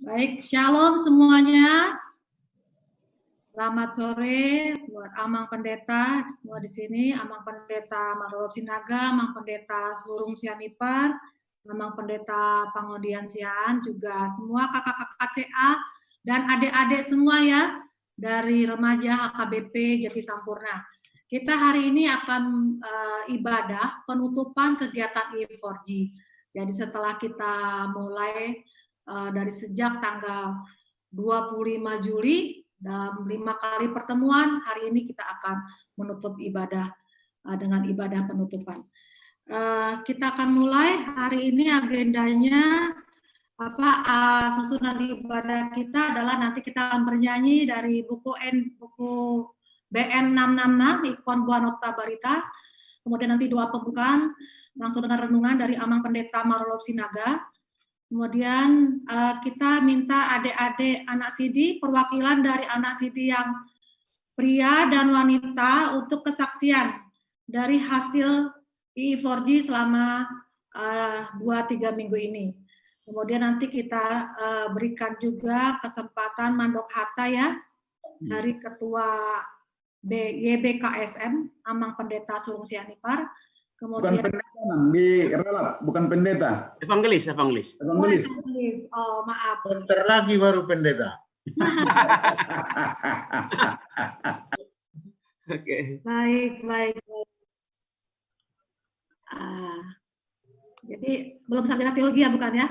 Baik, shalom semuanya. Selamat sore buat Amang Pendeta semua di sini, Amang Pendeta Marolop Sinaga, Amang Pendeta Surung Sianipar, Amang Pendeta Pangodian Sian, juga semua kakak-kakak CA dan adik-adik semua ya dari remaja HKBP Jati Sampurna. Kita hari ini akan ibadah penutupan kegiatan E4G. Jadi setelah kita mulai dari sejak tanggal 25 Juli dalam 5 kali pertemuan, hari ini kita akan menutup ibadah dengan ibadah penutupan. Kita akan mulai hari ini agendanya susunan ibadah kita adalah nanti kita akan bernyanyi dari buku BN 666 Ikon Buah Nota Barita, kemudian nanti doa pembukaan langsung dengan renungan dari Amang Pendeta Marolop Sinaga. Kemudian kita minta adik-adik anak sidi, perwakilan dari anak sidi yang pria dan wanita untuk kesaksian dari hasil I4G selama 2-3 minggu ini. Kemudian nanti kita berikan juga kesempatan mandok hatta ya dari Ketua YBKSM Amang Pendeta Surung Sianipar. Kemudian bukan pendeta, di relap, bukan pendeta. Evangelis. Oh, maaf. Bentar lagi baru pendeta. Oke. Baik. Jadi belum sarjana teologi ya, bukan ya?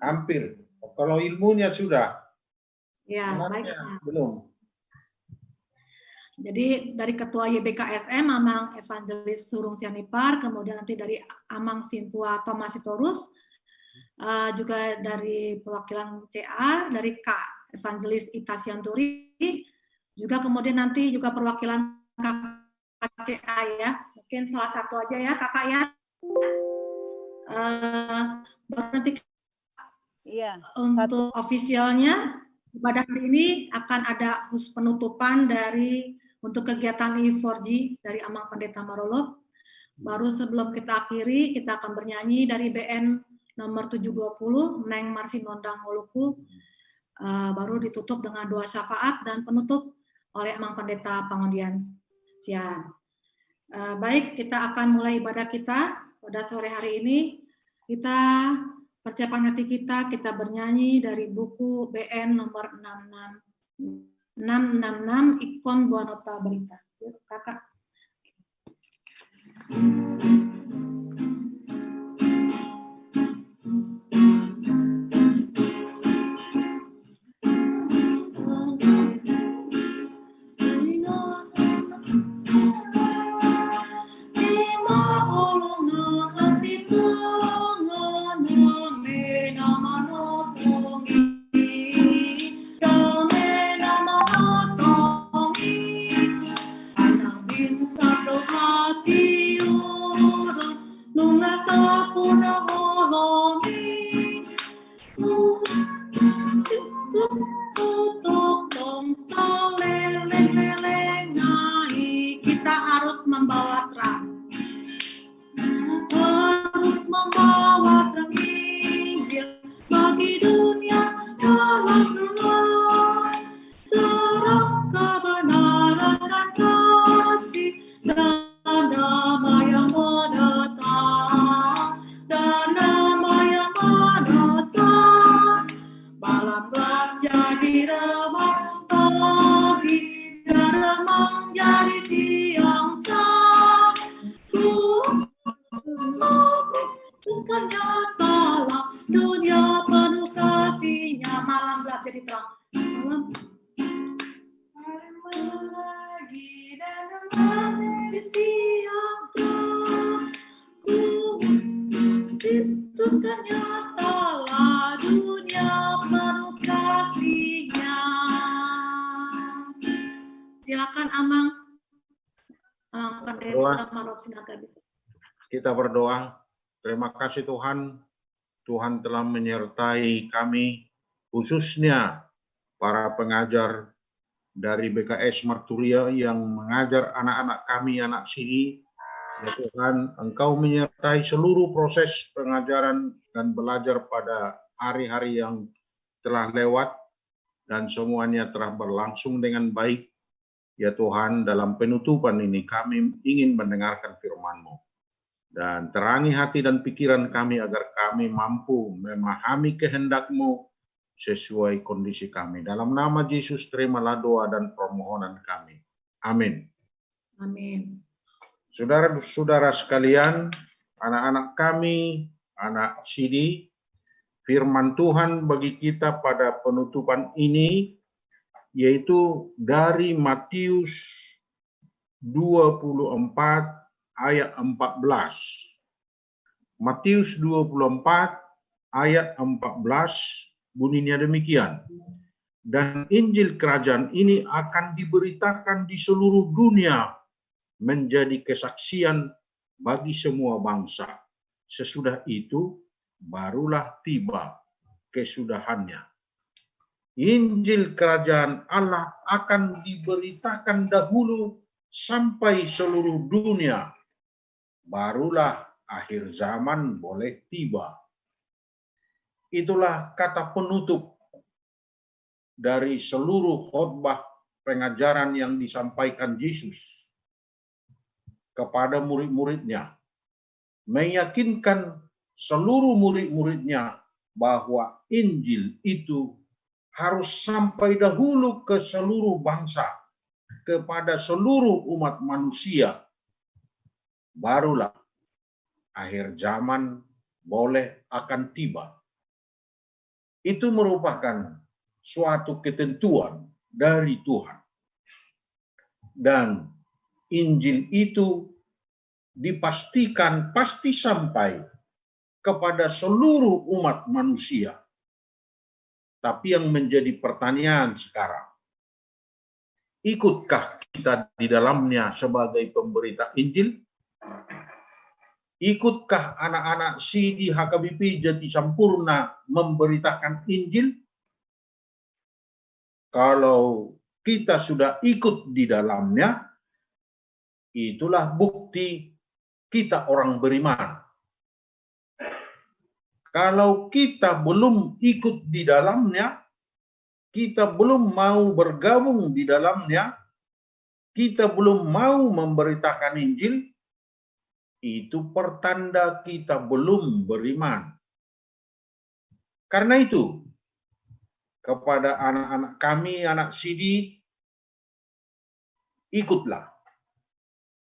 Hampir. Kalau ilmunya sudah. Ya, baik. Belum. Jadi dari Ketua YBKSM Amang Evangelis Surung Sianipar, kemudian nanti dari Amang Sintua Thomas Sitorus, juga dari perwakilan CA, dari Kak Evangelis Ita Sianturi, juga kemudian nanti juga perwakilan kakak CA ya. Mungkin salah satu aja ya kakak ya. Nanti untuk ofisialnya ibadah hari ini akan ada penutupan dari untuk kegiatan I4G dari Amang Pendeta Marolop. Baru sebelum kita akhiri, kita akan bernyanyi dari BN nomor 720, Neng Marsi Nondang Moluku. Baru ditutup dengan doa syafaat dan penutup oleh Amang Pendeta Pangodian Sian. Baik, kita akan mulai ibadah kita pada sore hari ini. Kita persiapan hati kita bernyanyi dari buku BN nomor 666 Ikon Buah Nota Barita. Yuk, kakak. Kita harus membawa terang. Harus membawa terang Injil bagi dunia dalam gelap. Terang kebenaran dan kasih dan damai yang mendatang. Dan damai yang mendatang. Malam gelap jadi remang pagi dan remang jadi siang terang. Bukan nyatalah dunia penuh kasihnya. Malam gelap jadi terang. Malam lagi dan menjadi siang terang. Kristus kan nyatalah dunia penuh kasihnya. Silakan Amang Pendeta Marolop Sinaga bisa. Kita berdoa. Terima kasih Tuhan. Tuhan telah menyertai kami, khususnya para pengajar dari BKS Marturia yang mengajar anak-anak kami, anak sini. Ya Tuhan, Engkau menyertai seluruh proses pengajaran dan belajar pada hari-hari yang telah lewat dan semuanya telah berlangsung dengan baik. Ya Tuhan, dalam penutupan ini kami ingin mendengarkan firman-Mu. Dan terangi hati dan pikiran kami agar kami mampu memahami kehendak-Mu sesuai kondisi kami. Dalam nama Yesus, terimalah doa dan permohonan kami. Amin. Amin. Saudara-saudara sekalian, anak-anak kami, anak Sidi, firman Tuhan bagi kita pada penutupan ini yaitu dari Matius 24 ayat 14. Matius 24 ayat 14 bunyinya demikian. Dan Injil kerajaan ini akan diberitakan di seluruh dunia menjadi kesaksian bagi semua bangsa. Sesudah itu barulah tiba kesudahannya. Injil kerajaan Allah akan diberitakan dahulu sampai seluruh dunia. Barulah akhir zaman boleh tiba. Itulah kata penutup dari seluruh khotbah pengajaran yang disampaikan Yesus kepada murid-muridnya. Meyakinkan seluruh murid-muridnya bahwa Injil itu harus sampai dahulu ke seluruh bangsa, kepada seluruh umat manusia. Barulah akhir zaman boleh akan tiba. Itu merupakan suatu ketentuan dari Tuhan. Dan Injil itu dipastikan pasti sampai kepada seluruh umat manusia. Tapi yang menjadi pertanyaan sekarang, ikutkah kita di dalamnya sebagai pemberita Injil? Ikutkah anak-anak Sidi HKBP Jati Sampurna memberitakan Injil? Kalau kita sudah ikut di dalamnya, itulah bukti kita orang beriman. Kalau kita belum ikut di dalamnya, kita belum mau bergabung di dalamnya, kita belum mau memberitakan Injil, itu pertanda kita belum beriman. Karena itu, kepada anak-anak kami, anak Sidi, ikutlah.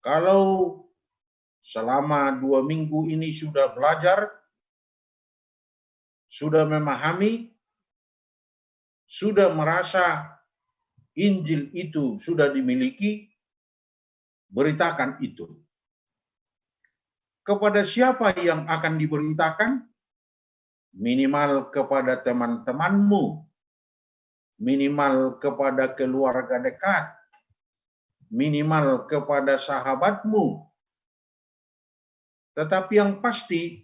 Kalau selama 2 minggu ini sudah belajar, sudah memahami, sudah merasa Injil itu sudah dimiliki, beritakan itu. Kepada siapa yang akan diberitakan? Minimal kepada teman-temanmu, minimal kepada keluarga dekat, minimal kepada sahabatmu. Tetapi yang pasti,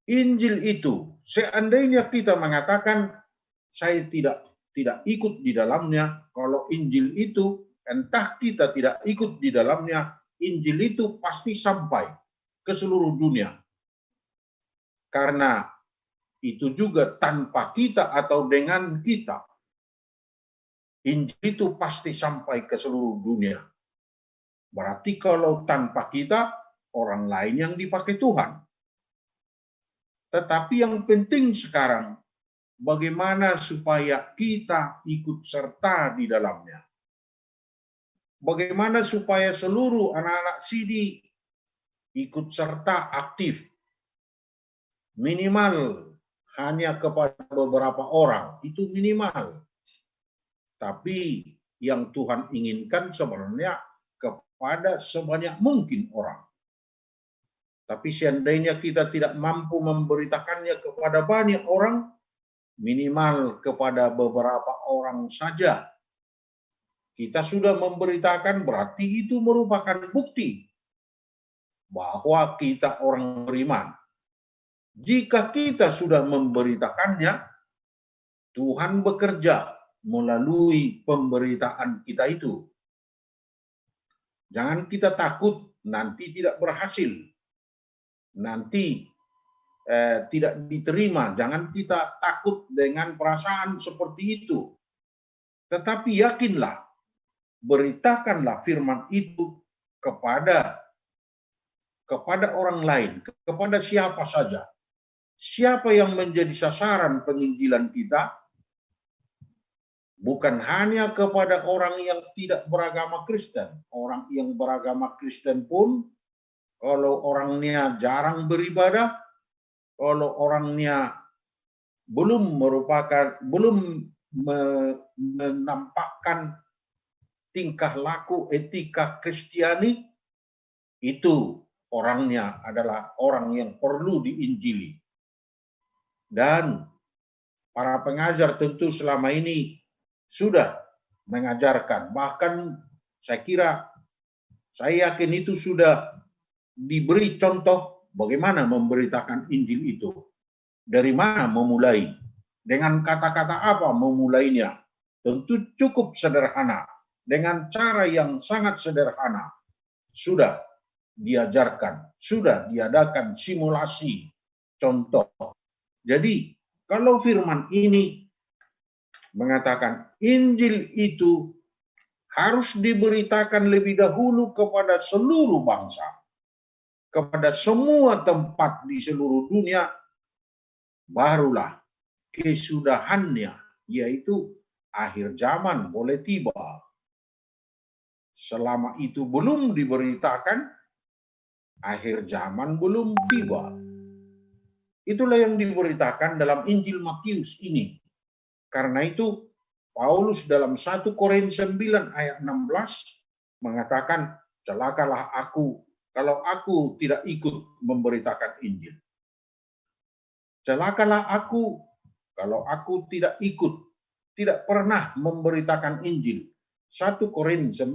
Injil itu, seandainya kita mengatakan, saya tidak ikut di dalamnya, kalau Injil itu, entah kita tidak ikut di dalamnya, Injil itu pasti sampai ke seluruh dunia. Karena itu juga tanpa kita atau dengan kita, Injil itu pasti sampai ke seluruh dunia. Berarti kalau tanpa kita, orang lain yang dipakai Tuhan. Tetapi yang penting sekarang, bagaimana supaya kita ikut serta di dalamnya. Bagaimana supaya seluruh anak-anak Sidi ikut serta aktif. Minimal hanya kepada beberapa orang, itu minimal. Tapi yang Tuhan inginkan sebenarnya kepada sebanyak mungkin orang. Tapi seandainya kita tidak mampu memberitakannya kepada banyak orang, minimal kepada beberapa orang saja. Kita sudah memberitakan, berarti itu merupakan bukti bahwa kita orang beriman. Jika kita sudah memberitakannya, Tuhan bekerja melalui pemberitaan kita itu. Jangan kita takut nanti tidak berhasil. Nanti tidak diterima. Jangan kita takut dengan perasaan seperti itu. Tetapi yakinlah, beritakanlah firman itu kepada orang lain, kepada siapa saja. Siapa yang menjadi sasaran penginjilan kita? Bukan hanya kepada orang yang tidak beragama Kristen. Orang yang beragama Kristen pun, kalau orangnya jarang beribadah, kalau orangnya belum menampakkan tingkah laku etika Kristiani, itu orangnya adalah orang yang perlu diinjili. Dan para pengajar tentu selama ini sudah mengajarkan, bahkan saya yakin itu sudah diberi contoh bagaimana memberitakan Injil itu. Dari mana memulai? Dengan kata-kata apa memulainya? Tentu cukup sederhana. Dengan cara yang sangat sederhana. Sudah diajarkan, sudah diadakan simulasi contoh. Jadi, kalau firman ini mengatakan Injil itu harus diberitakan lebih dahulu kepada seluruh bangsa, kepada semua tempat di seluruh dunia, barulah kesudahannya, yaitu akhir zaman boleh tiba. Selama itu belum diberitakan, akhir zaman belum tiba. Itulah yang diberitakan dalam Injil Matius ini. Karena itu Paulus dalam 1 Korintus 9 ayat 16 mengatakan, celakalah aku kalau aku tidak ikut memberitakan Injil. Celakalah aku kalau aku tidak ikut, tidak pernah memberitakan Injil. 1 Korintus 9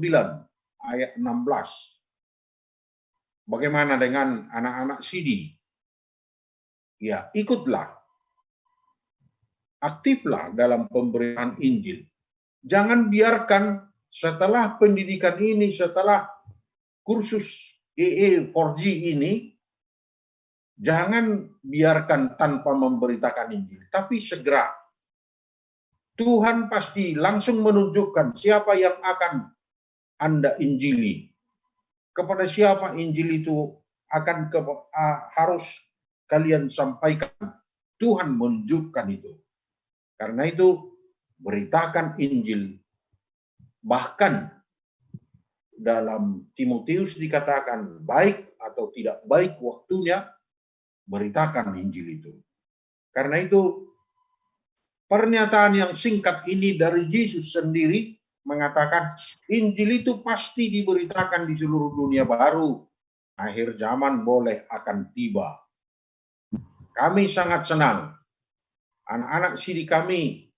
ayat 16. Bagaimana dengan anak-anak sidi? Ya, ikutlah. Aktiflah dalam pemberitaan Injil. Jangan biarkan setelah pendidikan ini, setelah kursus EE4G ini, jangan biarkan tanpa memberitakan Injil. Tapi segera. Tuhan pasti langsung menunjukkan siapa yang akan Anda injili. Kepada siapa Injil itu akan harus kalian sampaikan. Tuhan menunjukkan itu. Karena itu, beritakan Injil. Bahkan dalam Timotius dikatakan baik atau tidak baik waktunya, beritakan Injil itu. Karena itu, pernyataan yang singkat ini dari Yesus sendiri mengatakan Injil itu pasti diberitakan di seluruh dunia, baru akhir zaman boleh akan tiba. Kami sangat senang. Anak-anak sidi kami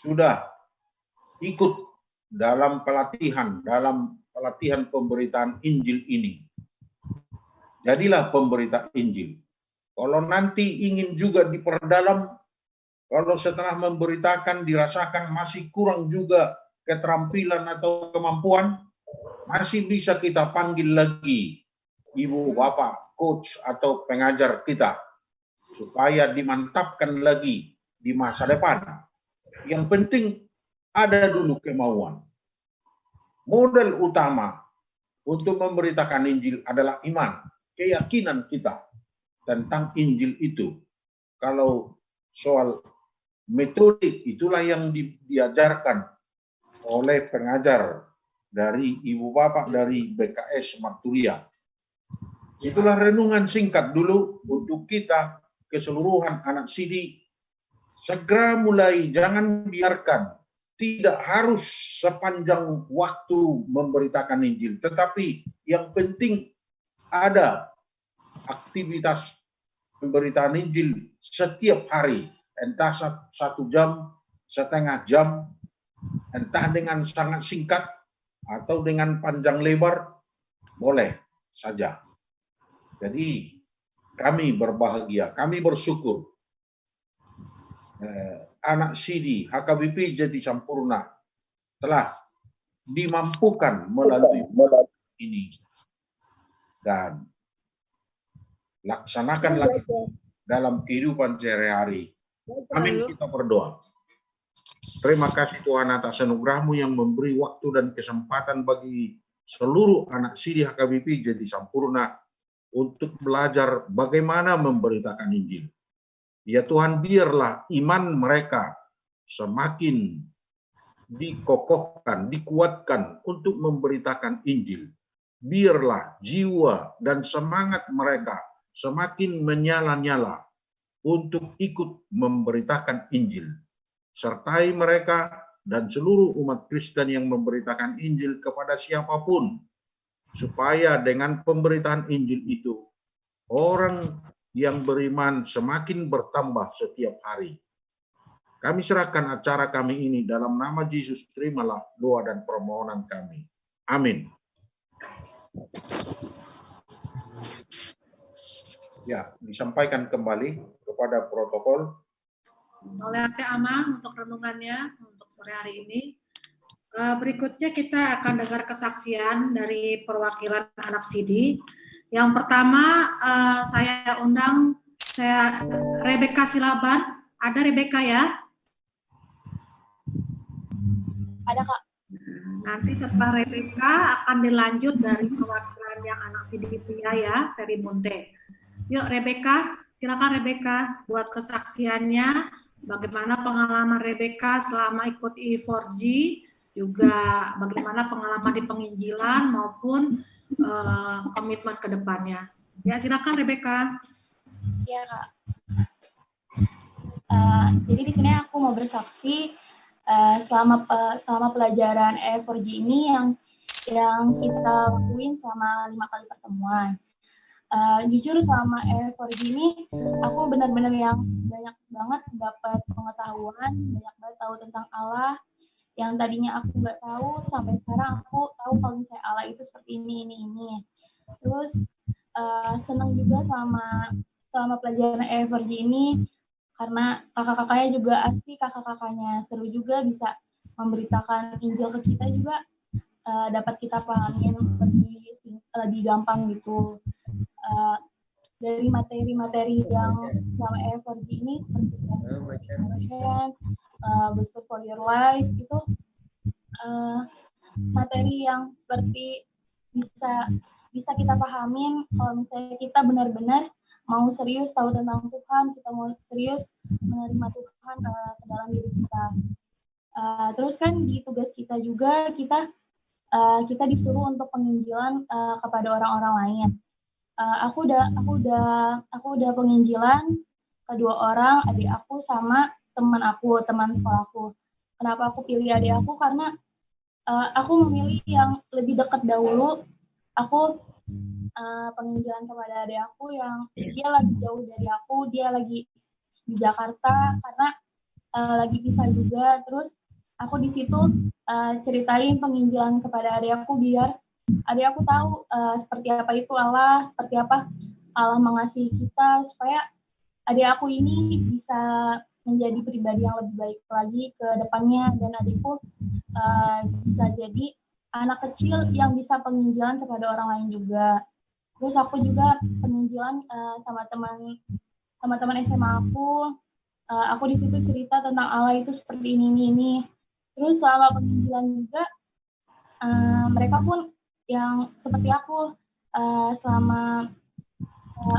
sudah ikut dalam pelatihan pemberitaan Injil ini. Jadilah pemberita Injil. Kalau nanti ingin juga diperdalam, kalau setelah memberitakan dirasakan masih kurang juga keterampilan atau kemampuan, masih bisa kita panggil lagi ibu, bapak, coach atau pengajar kita, supaya dimantapkan lagi di masa depan. Yang penting ada dulu kemauan. Modal utama untuk memberitakan Injil adalah iman, keyakinan kita tentang Injil itu. Kalau soal metode, itulah yang diajarkan oleh pengajar dari ibu bapak dari BKS Marturia. Itulah renungan singkat dulu untuk kita keseluruhan anak sidi. Segera mulai, jangan biarkan. Tidak harus sepanjang waktu memberitakan Injil, tetapi yang penting ada aktivitas pemberitaan Injil setiap hari, entah 1 jam, setengah jam, entah dengan sangat singkat atau dengan panjang lebar, boleh saja. Jadi kami berbahagia, kami bersyukur. Anak sidi HKBP Jadi Sampurna telah dimampukan melalui ini, dan laksanakan lagi dalam kehidupan sehari-hari. Amin, kita berdoa. Terima kasih Tuhan atas anugerah-Mu yang memberi waktu dan kesempatan bagi seluruh anak Sidi HKBP Jati Sampurna untuk belajar bagaimana memberitakan Injil. Ya Tuhan, biarlah iman mereka semakin dikokohkan, dikuatkan untuk memberitakan Injil. Biarlah jiwa dan semangat mereka semakin menyala-nyala untuk ikut memberitakan Injil. Sertai mereka dan seluruh umat Kristen yang memberitakan Injil kepada siapapun, supaya dengan pemberitaan Injil itu, orang yang beriman semakin bertambah setiap hari. Kami serahkan acara kami ini dalam nama Yesus, terimalah doa dan permohonan kami. Amin. Ya, disampaikan kembali kepada protokol oleh Ate Amang untuk renungannya untuk sore hari ini. Berikutnya kita akan dengar kesaksian dari perwakilan anak Sidi. Yang pertama saya undang Rebecca Silaban. Ada Rebecca ya? Ada Kak. Nanti setelah Rebecca akan dilanjut dari perwakilan yang anak Sidi pria ya, Ferry Munte. Yuk Rebecca, silakan Rebecca buat kesaksiannya. Bagaimana pengalaman Rebecca selama ikut I4G, juga bagaimana pengalaman di penginjilan maupun komitmen ke depannya. Ya, silakan Rebecca. Iya, Kak. Jadi di sini aku mau bersaksi selama pelajaran E4G ini yang kita lakuin selama 5 kali pertemuan. Jujur selama E4G ini aku benar-benar yang banyak banget dapat pengetahuan, banyak banget tahu tentang Allah yang tadinya aku nggak tahu, sampai sekarang aku tahu kalau misalnya Allah itu seperti ini. Terus senang juga selama pelajaran E4G ini karena kakak-kakaknya juga asik, kakak-kakaknya seru juga, bisa memberitakan Injil ke kita juga, dapat kita pahamin lebih gampang gitu. Dari materi-materi yang selama E4G ini seperti Gospel for Your Life itu materi yang seperti bisa kita pahamin kalau misalnya kita benar-benar mau serius tahu tentang Tuhan, kita mau serius menerima Tuhan ke dalam diri kita. Terus kan di tugas kita juga kita disuruh untuk penginjilan kepada orang-orang lain. Aku udah penginjilan kedua orang, adik aku sama teman sekolahku. Kenapa aku pilih adik aku? Karena aku memilih yang lebih dekat dahulu. Aku penginjilan kepada adik aku yang dia lagi jauh dari aku, dia lagi di Jakarta karena lagi pisah juga. Terus aku di situ ceritain penginjilan kepada adik aku biar adik aku tahu seperti apa itu Allah, seperti apa Allah mengasihi kita, supaya adik aku ini bisa menjadi pribadi yang lebih baik lagi ke depannya, dan adikku bisa jadi anak kecil yang bisa penginjilan kepada orang lain juga. Terus aku juga penginjilan sama teman SMA aku. Aku di situ cerita tentang Allah itu seperti ini. Terus selama penginjilan juga mereka pun yang seperti aku selama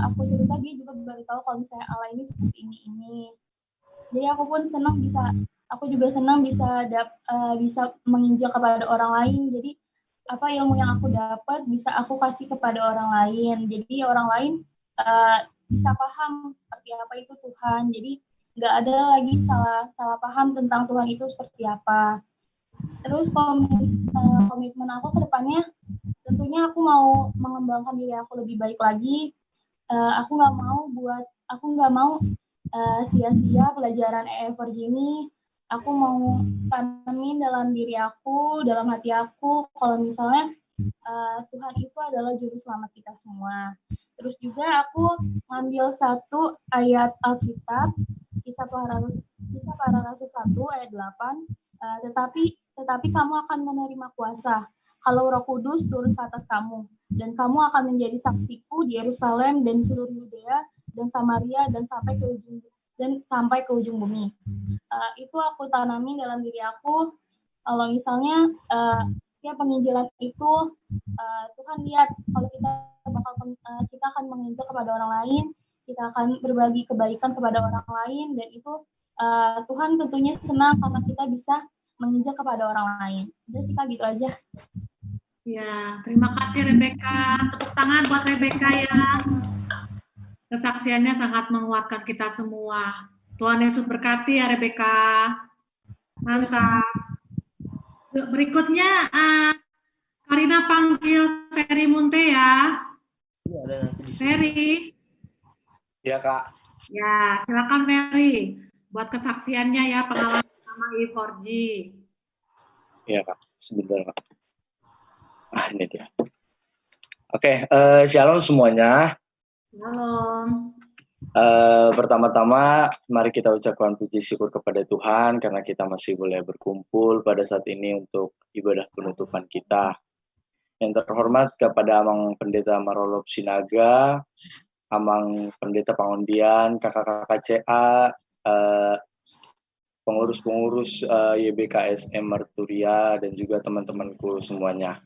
aku cerita, dia juga baru tahu kalau misalnya Allah ini seperti ini. Jadi aku juga senang bisa menginjil kepada orang lain. Jadi apa ilmu yang aku dapat bisa aku kasih kepada orang lain. Jadi orang lain bisa paham seperti apa itu Tuhan. Jadi nggak ada lagi salah paham tentang Tuhan itu seperti apa. Terus komitmen aku ke depannya, tentunya aku mau mengembangkan diri aku lebih baik lagi. Aku nggak mau sia-sia pelajaran E4G ini. Aku mau tanemin dalam diri aku, dalam hati aku, kalau misalnya Tuhan itu adalah juru selamat kita semua. Terus juga aku ngambil satu ayat Alkitab, Kisah Para Rasul 1 ayat 8, tetapi kamu akan menerima kuasa kalau Roh Kudus turun ke atas kamu, dan kamu akan menjadi saksiku di Yerusalem dan di seluruh Yudea dan Samaria dan sampai ke ujung bumi. Itu aku tanami dalam diri aku. Kalau misalnya setiap penginjilan itu Tuhan lihat kalau kita akan menginjil kepada orang lain, kita akan berbagi kebaikan kepada orang lain, dan itu Tuhan tentunya senang karena kita bisa menginjil kepada orang lain. Udah sih Kak, gitu aja. Ya, terima kasih Rebecca. Tepuk tangan buat Rebecca ya. Kesaksiannya sangat menguatkan kita semua. Tuhan Yesus berkati ya Rebecca. Mantap. Yuk, berikutnya Karina panggil Ferry Munte ya. Iya, ada nanti di sini. Ferry. Ya, Kak. Ya, silakan Ferry. Buat kesaksiannya ya, pengalaman sama E4G. Iya, Kak. Sebentar, Kak. Ini dia. Oke, shalom semuanya. Shalom. Pertama-tama, mari kita ucapkan puji syukur kepada Tuhan karena kita masih boleh berkumpul pada saat ini untuk ibadah penutupan kita. Yang terhormat kepada Amang Pendeta Marolop Sinaga, Amang Pendeta Pangondian, kakak-kakak CA, pengurus-pengurus YBKSM Marturia, dan juga teman-temanku semuanya.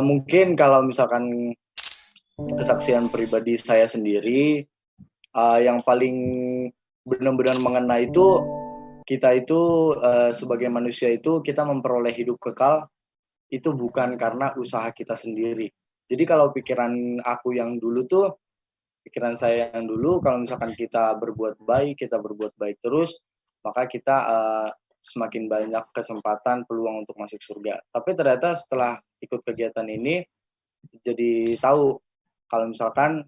Mungkin kalau misalkan kesaksian pribadi saya sendiri, yang paling benar-benar mengena itu, kita itu sebagai manusia itu kita memperoleh hidup kekal itu bukan karena usaha kita sendiri. Jadi kalau pikiran aku yang dulu tuh, pikiran saya yang dulu, kalau misalkan kita berbuat baik terus, maka kita semakin banyak kesempatan, peluang untuk masuk surga. Tapi ternyata setelah ikut kegiatan ini, jadi tahu kalau misalkan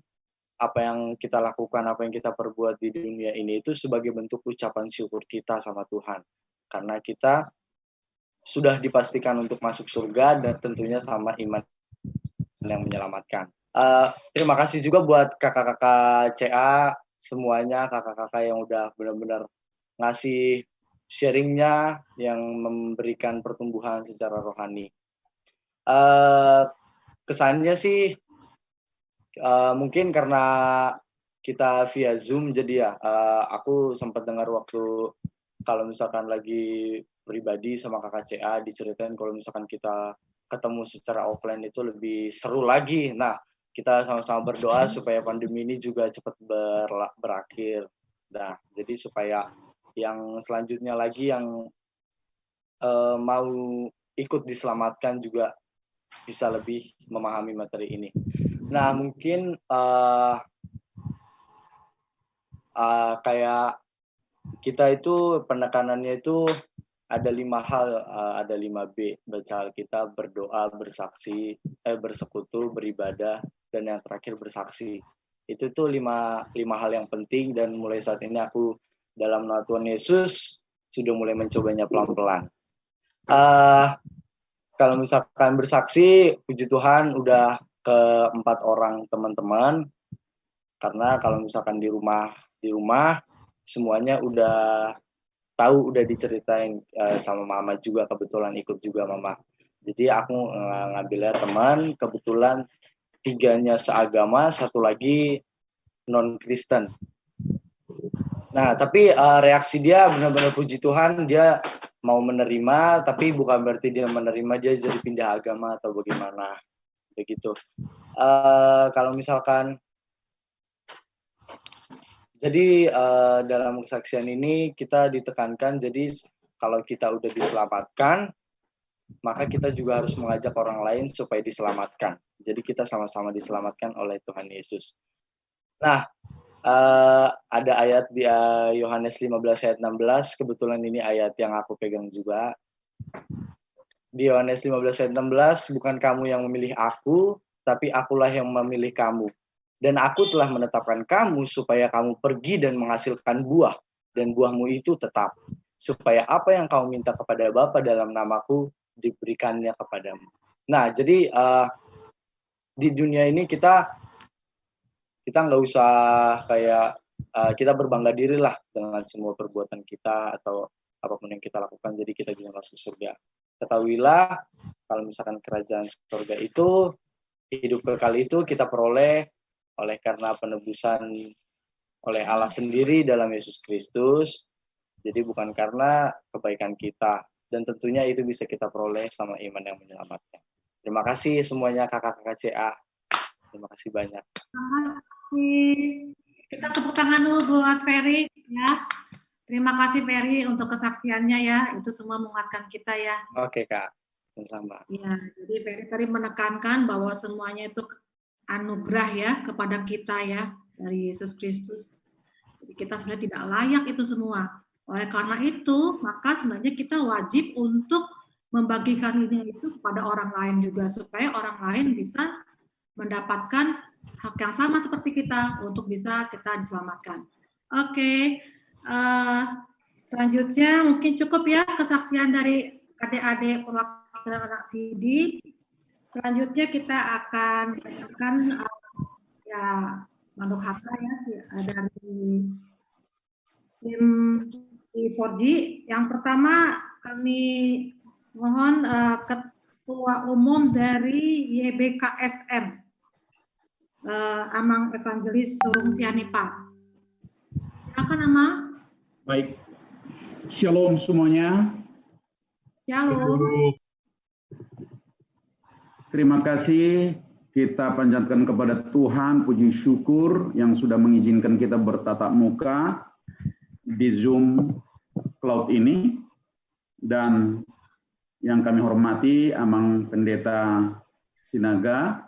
apa yang kita lakukan, apa yang kita perbuat di dunia ini itu sebagai bentuk ucapan syukur kita sama Tuhan. Karena kita sudah dipastikan untuk masuk surga dan tentunya sama iman yang menyelamatkan. Terima kasih juga buat kakak-kakak CA semuanya, kakak-kakak yang udah benar-benar ngasih sharingnya, yang memberikan pertumbuhan secara rohani. Kesannya sih mungkin karena kita via Zoom, jadi ya aku sempat dengar waktu kalau misalkan lagi pribadi sama kakak CA diceritain kalau misalkan kita ketemu secara offline itu lebih seru lagi. Nah, kita sama-sama berdoa supaya pandemi ini juga cepat berakhir. Nah, jadi supaya yang selanjutnya lagi yang mau ikut diselamatkan juga bisa lebih memahami materi ini. Nah, mungkin kayak kita itu penekanannya itu ada 5 hal, ada 5B, baca Alkitab, berdoa, bersaksi, bersekutu, beribadah, dan yang terakhir bersaksi. Itu tuh 5 hal yang penting, dan mulai saat ini aku dalam nama Tuhan Yesus sudah mulai mencobanya pelan-pelan. Kalau misalkan bersaksi, puji Tuhan udah ke 4 orang teman-teman, karena kalau misalkan di rumah semuanya udah tahu, udah diceritain sama mama juga, kebetulan ikut juga mama. Jadi aku ngambilnya teman, kebetulan 3-nya seagama, 1 lagi non-Kristen. Nah, tapi reaksi dia benar-benar puji Tuhan, dia mau menerima, tapi bukan berarti dia menerima dia jadi pindah agama atau bagaimana, begitu. Kalau misalkan jadi dalam kesaksian ini kita ditekankan, jadi kalau kita udah diselamatkan, maka kita juga harus mengajak orang lain supaya diselamatkan. Jadi kita sama-sama diselamatkan oleh Tuhan Yesus. Nah, ada ayat di Yohanes 15 ayat 16, kebetulan ini ayat yang aku pegang juga. Di Yohanes 15 ayat 16, bukan kamu yang memilih aku, tapi akulah yang memilih kamu. Dan aku telah menetapkan kamu supaya kamu pergi dan menghasilkan buah, dan buahmu itu tetap, supaya apa yang kamu minta kepada Bapa dalam namaku diberikannya kepadamu. Nah, jadi di dunia ini kita nggak usah kayak kita berbangga diri lah dengan semua perbuatan kita atau apapun yang kita lakukan, jadi kita bisa masuk surga. Ketahuilah kalau misalkan kerajaan surga itu, hidup kekal itu kita peroleh oleh karena penebusan oleh Allah sendiri dalam Yesus Kristus. Jadi bukan karena kebaikan kita, dan tentunya itu bisa kita peroleh sama iman yang menyelamatkan. Terima kasih semuanya kakak-kakak CA. Terima kasih banyak. Terima kasih. Kita tepuk tangan dulu buat Ferry ya. Terima kasih Ferry untuk kesaksiannya ya. Itu semua menguatkan kita ya. Oke Kak, sama. Ya, jadi Ferry tadi menekankan bahwa semuanya itu anugerah ya kepada kita ya dari Yesus Kristus. Jadi kita sebenarnya tidak layak itu semua. Oleh karena itu, maka sebenarnya kita wajib untuk membagikan ini itu kepada orang lain juga supaya orang lain bisa mendapatkan hak yang sama seperti kita untuk bisa kita diselamatkan. Oke, selanjutnya mungkin cukup ya kesaksian dari adik-adik perwakilan anak CD. Selanjutnya kita akan mendengarkan ya Manduk Hatta ya dari tim I4G. Yang pertama kami mohon Ketua Umum dari YBKSM, Amang Evangelis Surung Sianipa. Silakan Amang. Baik, shalom semuanya. Shalom. Terima kasih kita panjatkan kepada Tuhan puji syukur yang sudah mengizinkan kita bertatap muka di Zoom Cloud ini, dan yang kami hormati Amang Pendeta Sinaga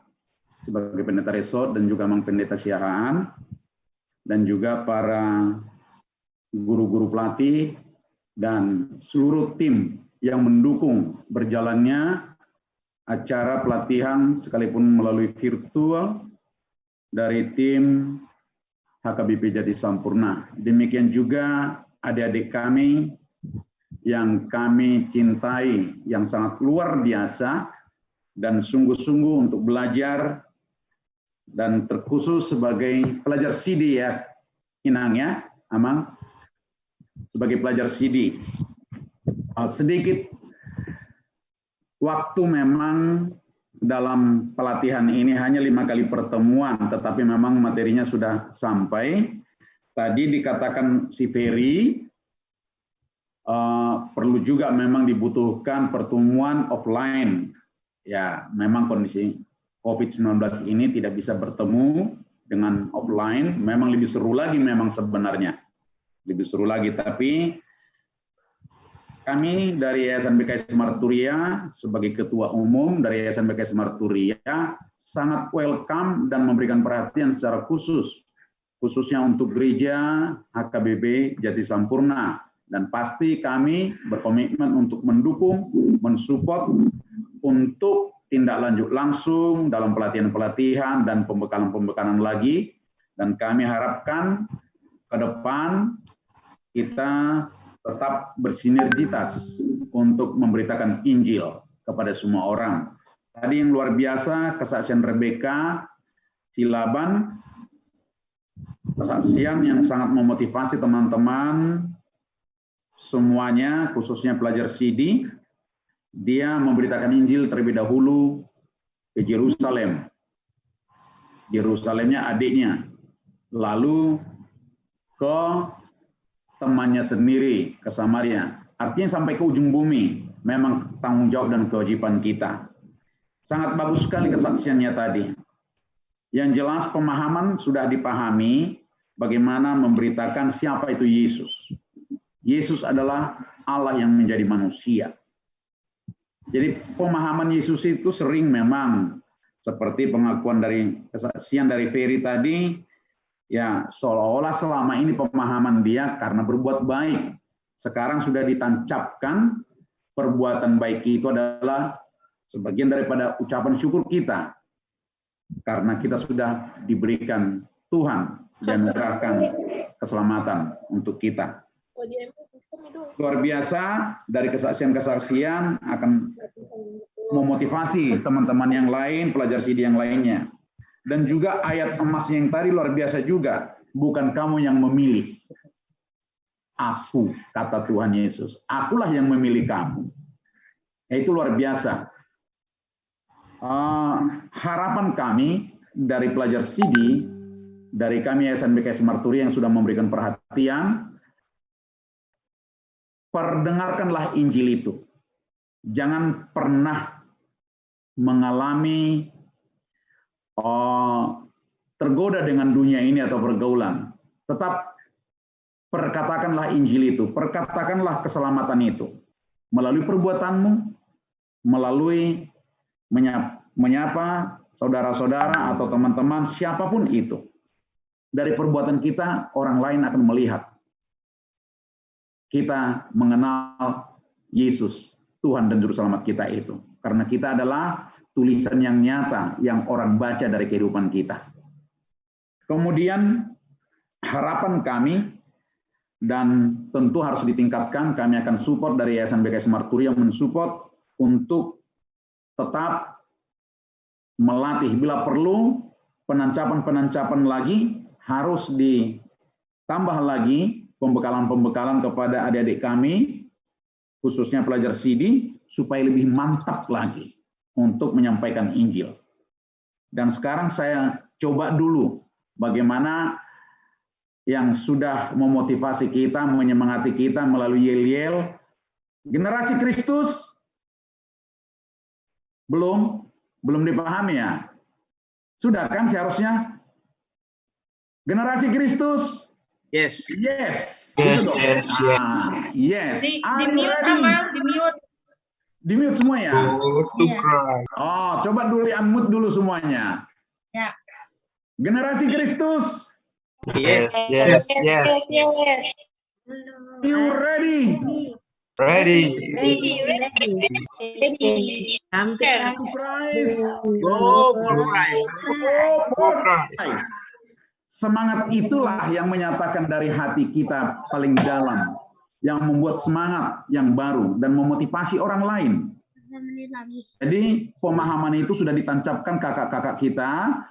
sebagai Pendeta Resort dan juga Amang Pendeta Siahaan, dan juga para guru-guru pelatih dan seluruh tim yang mendukung berjalannya acara pelatihan sekalipun melalui virtual dari tim HKBP Jati Sampurna. Demikian juga adik-adik kami yang kami cintai, yang sangat luar biasa dan sungguh-sungguh untuk belajar, dan terkhusus sebagai pelajar CD ya, Inang ya, Amang, sebagai pelajar CD. Sedikit waktu memang dalam pelatihan ini hanya 5 kali pertemuan, tetapi memang materinya sudah sampai. Tadi dikatakan si Ferry, perlu juga memang dibutuhkan pertemuan offline. Ya, memang kondisi COVID-19 ini tidak bisa bertemu dengan offline. Memang lebih seru lagi memang sebenarnya. Lebih seru lagi, tapi kami dari Yayasan BKS Marturia sebagai Ketua Umum dari Yayasan BKS Marturia sangat welcome dan memberikan perhatian secara khususnya untuk gereja HKBP Jati Sampurna, dan pasti kami berkomitmen untuk mendukung, mensupport untuk tindak lanjut langsung dalam pelatihan-pelatihan dan pembekalan-pembekalan lagi, dan kami harapkan ke depan kita tetap bersinergitas untuk memberitakan Injil kepada semua orang. Tadi yang luar biasa kesaksian Rebecca Silaban, kesaksian yang sangat memotivasi teman-teman semuanya, khususnya pelajar CD. Dia memberitakan Injil terlebih dahulu ke Yerusalem. Yerusalemnya adiknya, lalu ke temannya sendiri ke Samaria. Artinya sampai ke ujung bumi. Memang tanggung jawab dan kewajiban kita. Sangat bagus sekali kesaksiannya tadi. Yang jelas pemahaman sudah dipahami bagaimana memberitakan siapa itu Yesus. Yesus adalah Allah yang menjadi manusia. Jadi pemahaman Yesus itu sering memang seperti pengakuan dari kesaksian dari Ferry tadi, ya seolah-olah selama ini pemahaman dia karena berbuat baik. Sekarang sudah ditancapkan perbuatan baik itu adalah sebagian daripada ucapan syukur kita. Karena kita sudah diberikan Tuhan dan memberikan keselamatan untuk kita. Luar biasa dari kesaksian-kesaksian akan memotivasi teman-teman yang lain, pelajar CD yang lainnya. Dan juga ayat emas yang tadi luar biasa juga. Bukan kamu yang memilih. Aku, kata Tuhan Yesus. Akulah yang memilih kamu. Itu luar biasa. Harapan kami dari pelajar CD, dari kami Yayasan BKS Marturia yang sudah memberikan perhatian, perdengarkanlah Injil itu. Jangan pernah mengalami tergoda dengan dunia ini atau pergaulan. Tetap perkatakanlah Injil itu, perkatakanlah keselamatan itu. Melalui perbuatanmu, melalui menyapa saudara-saudara atau teman-teman, siapapun itu. Dari perbuatan kita, orang lain akan melihat. Kita mengenal Yesus, Tuhan dan Juru Selamat kita itu. Karena kita adalah tulisan yang nyata yang orang baca dari kehidupan kita. Kemudian harapan kami, dan tentu harus ditingkatkan, kami akan support dari Yayasan BKS Marturia mensupport untuk tetap melatih. Bila perlu, penancapan-penancapan lagi harus ditambah lagi, pembekalan-pembekalan kepada adik-adik kami, khususnya pelajar CD, supaya lebih mantap lagi untuk menyampaikan Injil. Dan sekarang saya coba dulu bagaimana yang sudah memotivasi kita, menyemangati kita melalui yel-yel. Generasi Kristus belum dipahami ya. Sudah kan seharusnya? Generasi Kristus. Yes. Yes. Yes, Yes. yes. Yes. Di mute Amal, di mute. Di mute semua ya? To cry. Oh, coba dulu unmute dulu semuanya. Ya. Generasi Kristus. Yes, yes, yes. You ready? Ready. Come to Christ. Go for Christ. Go for Christ. Christ. Semangat itulah yang menyatakan dari hati kita paling dalam, yang membuat semangat yang baru dan memotivasi orang lain. Jadi pemahaman itu sudah ditancapkan kakak-kakak kita,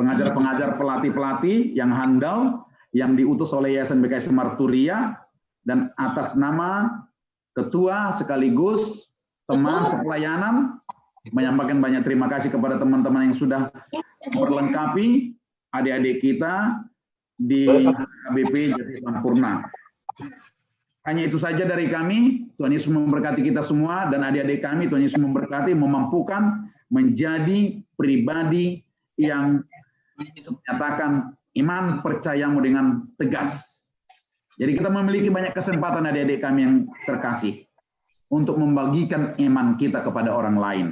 pengajar-pengajar, pelatih-pelatih yang handal, yang diutus oleh Yayasan BKS Marturia, dan atas nama ketua sekaligus teman sepelayanan, menyampaikan banyak terima kasih kepada teman-teman yang sudah memperlengkapi adik-adik kita di HKBP Jati Sampurna. Hanya itu saja dari kami. Tuhan Yesus memberkati kita semua, dan adik-adik kami Tuhan Yesus memberkati, memampukan menjadi pribadi yang menyatakan iman percayamu dengan tegas. Jadi kita memiliki banyak kesempatan adik-adik kami yang terkasih untuk membagikan iman kita kepada orang lain.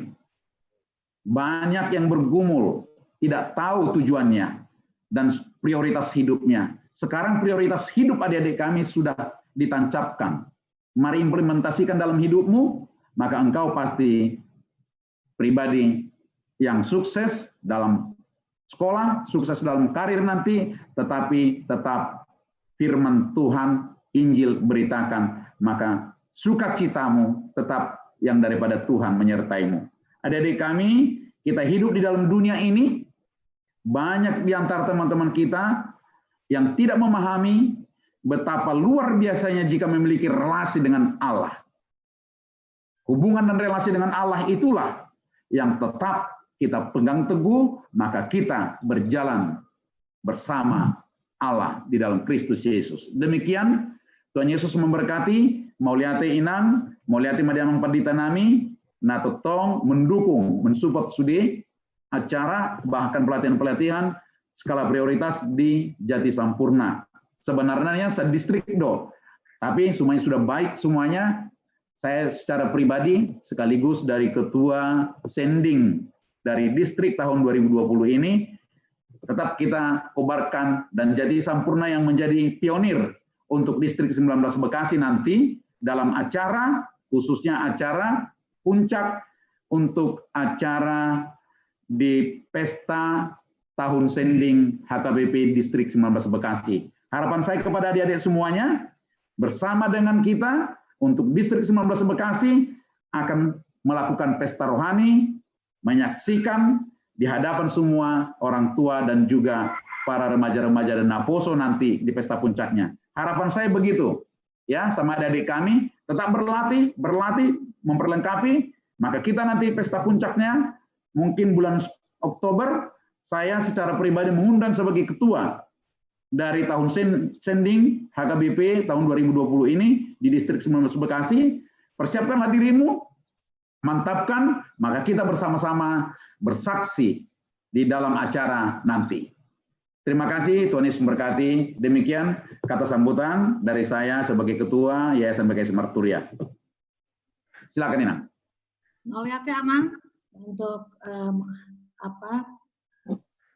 Banyak yang bergumul, tidak tahu tujuannya dan prioritas hidupnya. Sekarang prioritas hidup adik-adik kami sudah ditancapkan. Mari implementasikan dalam hidupmu, maka engkau pasti pribadi yang sukses dalam sekolah, sukses dalam karir nanti, tetapi tetap firman Tuhan, Injil beritakan, maka sukacitamu tetap yang daripada Tuhan menyertaimu. Adik-adik kami, kita hidup di dalam dunia ini, banyak di antara teman-teman kita yang tidak memahami betapa luar biasanya jika memiliki relasi dengan Allah. Hubungan dan relasi dengan Allah itulah yang tetap kita pegang teguh, maka kita berjalan bersama Allah di dalam Kristus Yesus. Demikian, Tuhan Yesus memberkati, Mauliate Inang, Mauliate Madiamang Pandita Nami, Natotong mendukung, mensupport studi, acara, bahkan pelatihan-pelatihan skala prioritas di Jati Sampurna. Sebenarnya sedistrik do, tapi semuanya sudah baik semuanya. Saya secara pribadi sekaligus dari ketua sending dari distrik tahun 2020 ini, tetap kita kobarkan dan Jati Sampurna yang menjadi pionir untuk distrik 19 Bekasi nanti dalam acara, khususnya acara puncak untuk acara di pesta tahun sending HKBP distrik 19 Bekasi. Harapan saya kepada adik-adik semuanya, bersama dengan kita untuk distrik 19 Bekasi akan melakukan pesta rohani, menyaksikan di hadapan semua orang tua dan juga para remaja-remaja dan naposo nanti di pesta puncaknya. Harapan saya begitu, ya, sama adik-adik kami, tetap berlatih, memperlengkapi, maka kita nanti pesta puncaknya, mungkin bulan Oktober, saya secara pribadi mengundang sebagai ketua dari tahun sending HKBP tahun 2020 ini di Distrik 19 Bekasi. Persiapkanlah dirimu, mantapkan, maka kita bersama-sama bersaksi di dalam acara nanti. Terima kasih, Tuhan Yesus memberkati. Demikian kata sambutan dari saya sebagai Ketua Yayasan BKS Marturia. Silakan, Ina. Oleh Amang untuk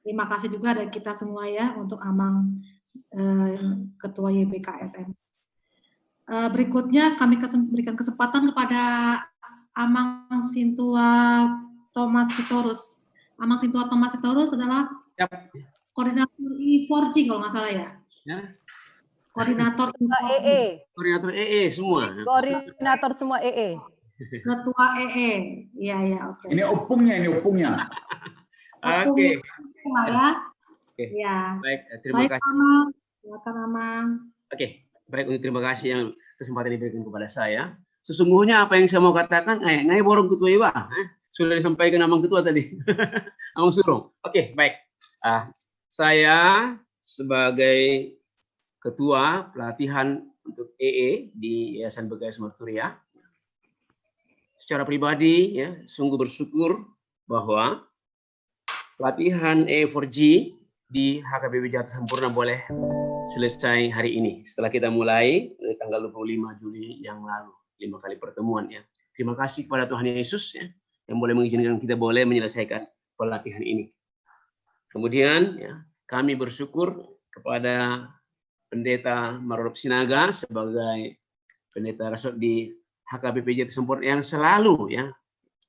terima kasih juga dari kita semua ya untuk Amang Ketua YBKSM. Berikutnya kami berikan kesempatan kepada Amang Sintua Thomas Sitorus. Amang Sintua Thomas Sitorus adalah koordinator I4G kalau nggak salah ya. Koordinator EE. Koordinator EE semua. Koordinator semua EE. Ketua EE. Iya, oke. Ini opungnya. Oke. Ya. Oke. Ya. Baik, terima kasih. Amang. Silakan Amang. Oke, baik, untuk terima kasih yang kesempatan diberikan kepada saya. Sesungguhnya apa yang saya mau katakan, ngai borong ketua iwa, sudah disampaikan Amang Ketua tadi. Amang Surung. Oke, baik. Saya sebagai Ketua Pelatihan untuk EE di Yayasan BKS Marturia, secara pribadi ya sungguh bersyukur bahwa pelatihan E4G di HKBP Jakarta Sempurna boleh selesai hari ini. Setelah kita mulai tanggal 25 Juli yang lalu, 5 kali pertemuan ya. Terima kasih kepada Tuhan Yesus ya, yang boleh mengizinkan kita boleh menyelesaikan pelatihan ini. Kemudian ya, kami bersyukur kepada Pendeta Marolop Sinaga sebagai pendeta rasut di HKBP Jakarta Sempurna yang selalu ya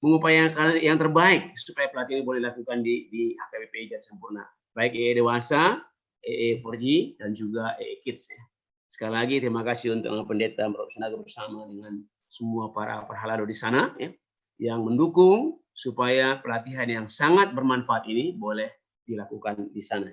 mengupayakan yang terbaik supaya pelatihan ini boleh dilakukan di HKBP Jakarta Sempurna, baik EE dewasa, EE4G dan juga EE Kids ya. Sekali lagi terima kasih untuk Pendeta Marolop Sinaga bersama dengan semua para perhalado di sana ya, yang mendukung supaya pelatihan yang sangat bermanfaat ini boleh dilakukan di sana.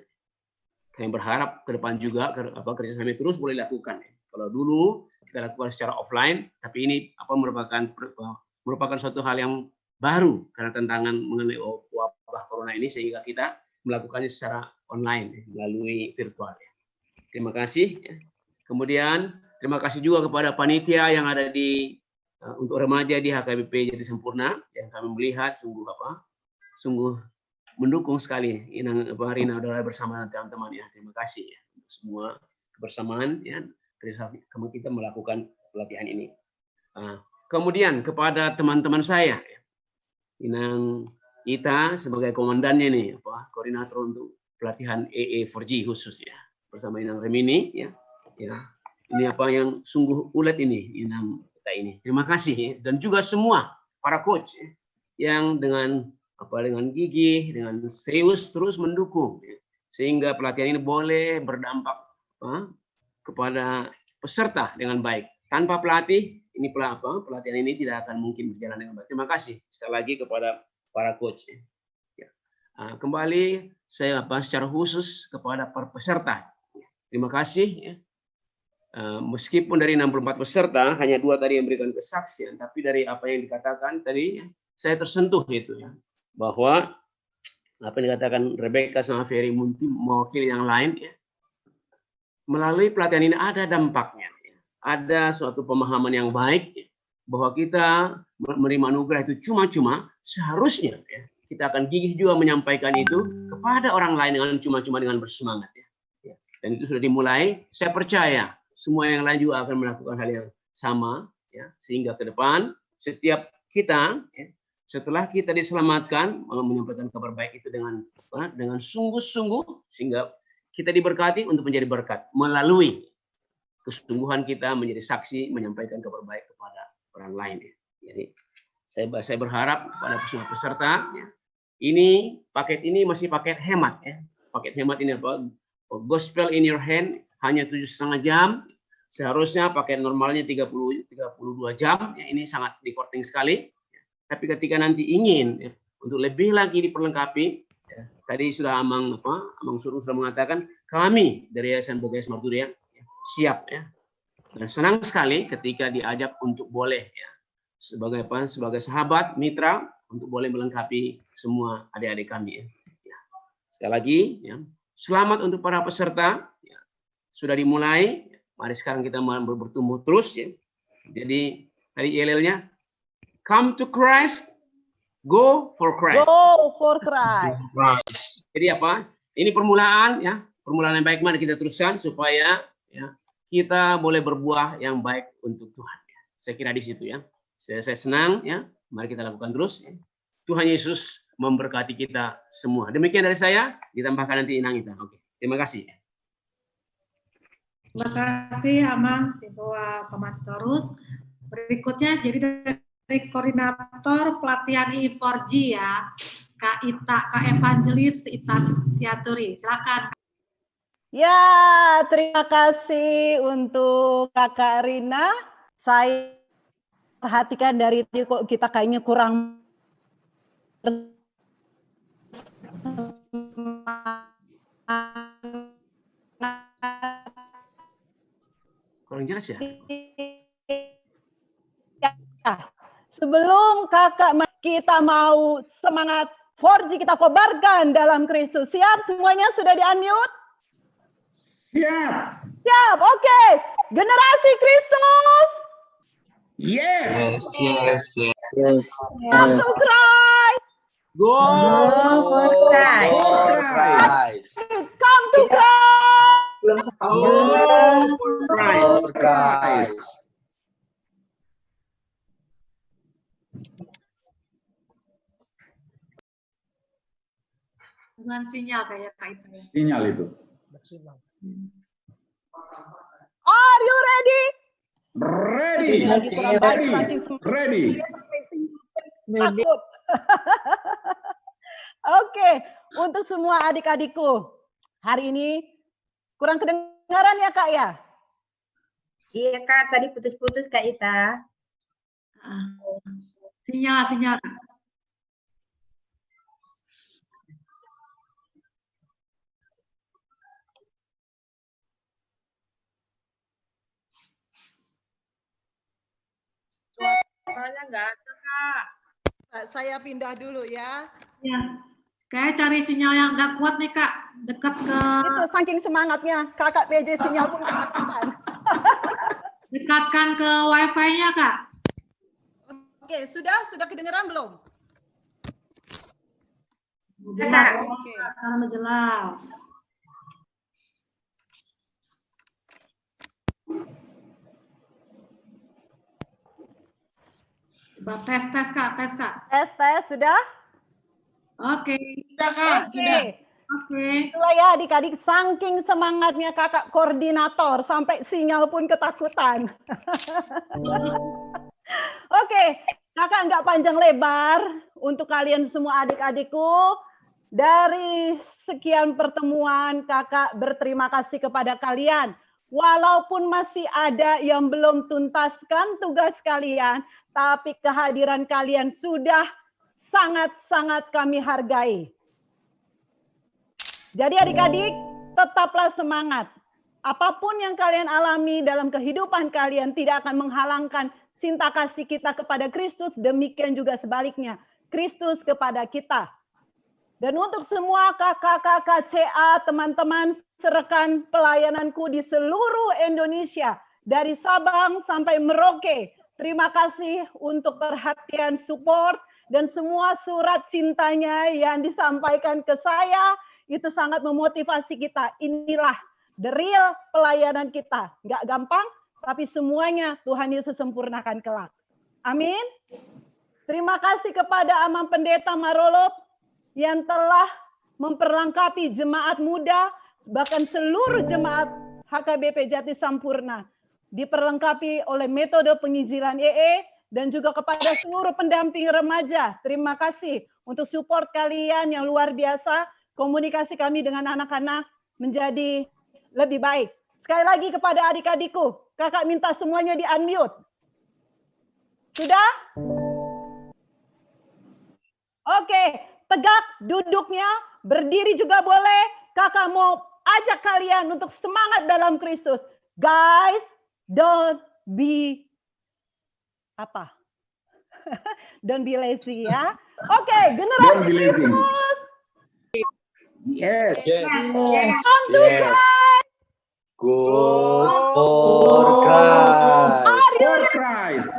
Kami berharap ke depan juga kerjasama terus boleh dilakukan. Kalau dulu kita lakukan secara offline, tapi ini merupakan suatu hal yang baru karena tantangan mengenai wabah corona ini, sehingga kita melakukannya secara online melalui virtual. Terima kasih. Kemudian terima kasih juga kepada panitia yang ada di untuk remaja di HKBP Jati Sempurna yang kami melihat sungguh mendukung sekali Rina bersama teman-teman ya. Terima kasih ya untuk semua kebersamaan ya kita melakukan pelatihan ini. Kemudian kepada teman-teman saya, Inang Ita sebagai komandannya nih, koordinator untuk pelatihan EE4G khusus ya, bersama Inang Remini ya. Ini yang sungguh ulet ini Inang Ita ini. Terima kasih ya. Dan juga semua para coach ya, yang dengan gigih, dengan serius terus mendukung ya, sehingga pelatihan ini boleh berdampak kepada peserta dengan baik. Tanpa pelatih, ini pelatihan ini tidak akan mungkin berjalan dengan baik. Terima kasih sekali lagi kepada para coach. Ya. Kembali saya secara khusus kepada para peserta. Terima kasih. Ya. Meskipun dari 64 peserta hanya 2 tadi yang memberikan kesaksian, tapi dari apa yang dikatakan tadi saya tersentuh itu ya, bahwa apa yang dikatakan Rebecca sama Ferry Munti mewakili yang lain ya. Melalui pelatihan ini ada dampaknya, ya. Ada suatu pemahaman yang baik ya, bahwa kita menerima anugerah itu cuma-cuma, seharusnya ya, kita akan gigih juga menyampaikan itu kepada orang lain dengan cuma-cuma dengan bersemangat ya. Dan itu sudah dimulai. Saya percaya semua yang lain juga akan melakukan hal yang sama ya, sehingga ke depan setiap kita ya, setelah kita diselamatkan menyampaikan kabar baik itu dengan sungguh-sungguh, sehingga kita diberkati untuk menjadi berkat melalui kesungguhan kita menjadi saksi menyampaikan kabar baik kepada orang lain. Jadi saya berharap pada semua peserta ya, ini paket ini masih paket hemat ya. Paket hemat ini Gospel in your hand hanya 7,5 jam. Seharusnya paket normalnya 32 jam. Ya, ini sangat dikorting sekali. Ya. Tapi ketika nanti ingin ya, untuk lebih lagi diperlengkapi, ya, tadi sudah Amang Surung sudah mengatakan kami dari Yayasan BKS Marturia ya, siap ya. Dan senang sekali ketika diajak untuk boleh ya, sebagai sahabat mitra untuk boleh melengkapi semua adik-adik kami ya. Ya. Sekali lagi ya, selamat untuk para peserta ya. sudah dimulai. Mari sekarang kita bertumbuh terus ya. Jadi tadi ILL-nya come to Christ, go for Christ. Go for Christ. Christ. Jadi apa? Ini permulaan ya, permulaan yang baik. Mari kita teruskan supaya ya kita boleh berbuah yang baik untuk Tuhan. Saya kira di situ ya. Saya senang ya. Mari kita lakukan terus. Ya. Tuhan Yesus memberkati kita semua. Demikian dari saya. Ditambahkan nanti Inang kita. Oke. Terima kasih. Terima kasih Amang Siboa Thomas Torus. Berikutnya jadi dari koordinator pelatihan I4G ya, Kak Evangelis Ita Siaturi. Silakan. Ya, terima kasih untuk Kakak Rina. Saya perhatikan dari tadi kok kita kayaknya kurang Jelas ya? Sebelum kakak kita mau semangat 4G kita kobarkan dalam Kristus. Siap semuanya sudah di-unmute? Siap. Siap, oke. Generasi Kristus. Yes. Yes. Come to Christ. Go for Christ. Christ. Come to Christ. Christ. Christ. Dengan sinyal kayak Kak Ita ya. Sinyal itu. Are you ready? Ready. Lagi kurang baik, saking Ready. takut. Oke, untuk semua adik-adikku, hari ini kurang kedengaran ya Kak ya? Iya Kak, tadi putus-putus Kak Ita. Sinyal. Soalnya nggak ada Kak. Saya pindah dulu ya. Ya. Kayak cari sinyal yang nggak kuat nih Kak, dekat ke Itu saking semangatnya, kakak PJ sinyal pun kematian. dekatkan ke wifi-nya Kak. Oke, sudah kedengeran belum? Jelas, Oke. karena jelas. Coba tes Kak. Tes, sudah? Oke. Oke. Itulah ya adik-adik, saking semangatnya kakak koordinator, sampai sinyal pun ketakutan. Oke, kakak nggak panjang lebar untuk kalian semua adik-adikku. Dari sekian pertemuan, kakak berterima kasih kepada kalian. Walaupun masih ada yang belum tuntaskan tugas kalian, tapi kehadiran kalian sudah sangat-sangat kami hargai. Jadi adik-adik, tetaplah semangat. Apapun yang kalian alami dalam kehidupan kalian tidak akan menghalangkan cinta kasih kita kepada Kristus, demikian juga sebaliknya, Kristus kepada kita. Dan untuk semua kakak-kakak CA, teman-teman serekan pelayananku di seluruh Indonesia, dari Sabang sampai Merauke, terima kasih untuk perhatian, support, dan semua surat cintanya yang disampaikan ke saya, itu sangat memotivasi kita. Inilah the real pelayanan kita. Nggak gampang, tapi semuanya Tuhan Yesus sempurnakan kelak. Amin. Terima kasih kepada Amang Pendeta Marolop yang telah memperlengkapi jemaat muda, bahkan seluruh jemaat HKBP Jati Sampurna. Diperlengkapi oleh metode penginjilan EE, dan juga kepada seluruh pendamping remaja. Terima kasih untuk support kalian yang luar biasa. Komunikasi kami dengan anak-anak menjadi lebih baik. Sekali lagi kepada adik-adikku, kakak minta semuanya di-unmute. Sudah? Oke, tegak duduknya, berdiri juga boleh. Kakak mau ajak kalian untuk semangat dalam Kristus. Guys, don't be don't be lazy ya. Oke, generasi Kristus. Yes. Come to Christ. Go for Christ. For Christ.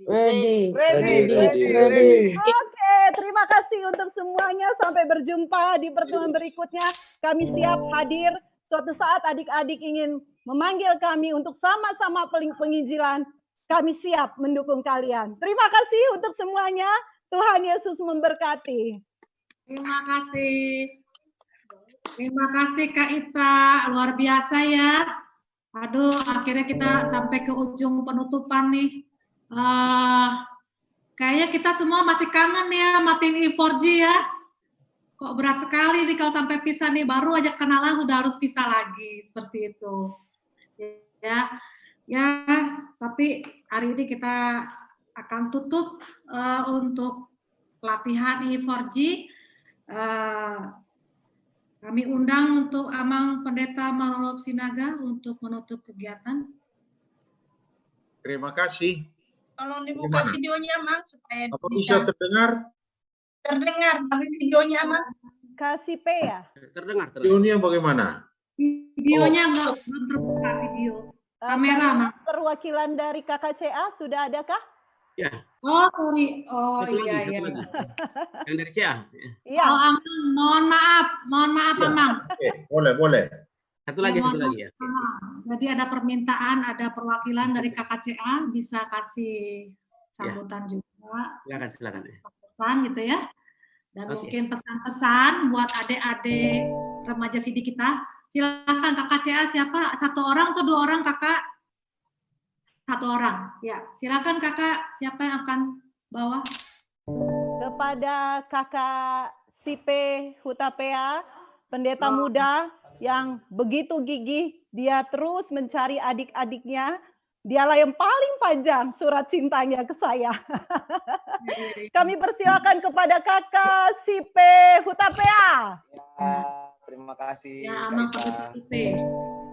Ready. Ready. Oke, terima kasih untuk semuanya. Sampai berjumpa di pertemuan berikutnya. Kami siap hadir. Suatu saat adik-adik ingin memanggil kami untuk sama-sama penginjilan. Kami siap mendukung kalian. Terima kasih untuk semuanya. Tuhan Yesus memberkati. Terima kasih. Terima kasih Kak Ita, luar biasa ya. Aduh, akhirnya kita sampai ke ujung penutupan nih. Kayaknya kita semua masih kangen ya sama tim E4G ya. Kok berat sekali nih kalau sampai pisah nih, baru aja kenalan sudah harus pisah lagi, seperti itu. Ya, tapi hari ini kita akan tutup untuk pelatihan E4G. Kami undang untuk Amang Pendeta Marolop Sinaga untuk menutup kegiatan. Terima kasih. Tolong dibuka videonya, Mang, supaya Apa bisa terdengar? terdengar, tapi videonya, Mang. Kasih P ya? Terdengar. Videonya bagaimana? Videonya nggak terbuka video. Kamera, Mang. Perwakilan dari KKCA sudah adakah? Ya. Oh, sorry. Oh, Satu iya. lagi. Yang dari CA. Iya. Oh, Amang, mohon maaf, Ya. Amang. Oke, boleh. Satu lagi ya. Jadi ada permintaan, ada perwakilan dari KKCA bisa kasih sambutan juga. Silakan. Pesan gitu ya. Dan mungkin pesan-pesan buat adik-adik remaja CD kita. Silakan KKCA siapa? 1 orang atau 2 orang, Kakak? 1 orang. Ya, silakan Kakak, siapa yang akan bawa? Kepada Kakak Sipe Hutapea, pendeta muda yang begitu gigih, dia terus mencari adik-adiknya. Dialah yang paling panjang surat cintanya ke saya. Kami persilakan kepada Kakak Sipe Hutapea. Ya, terima kasih. Ya, Amang Sipe.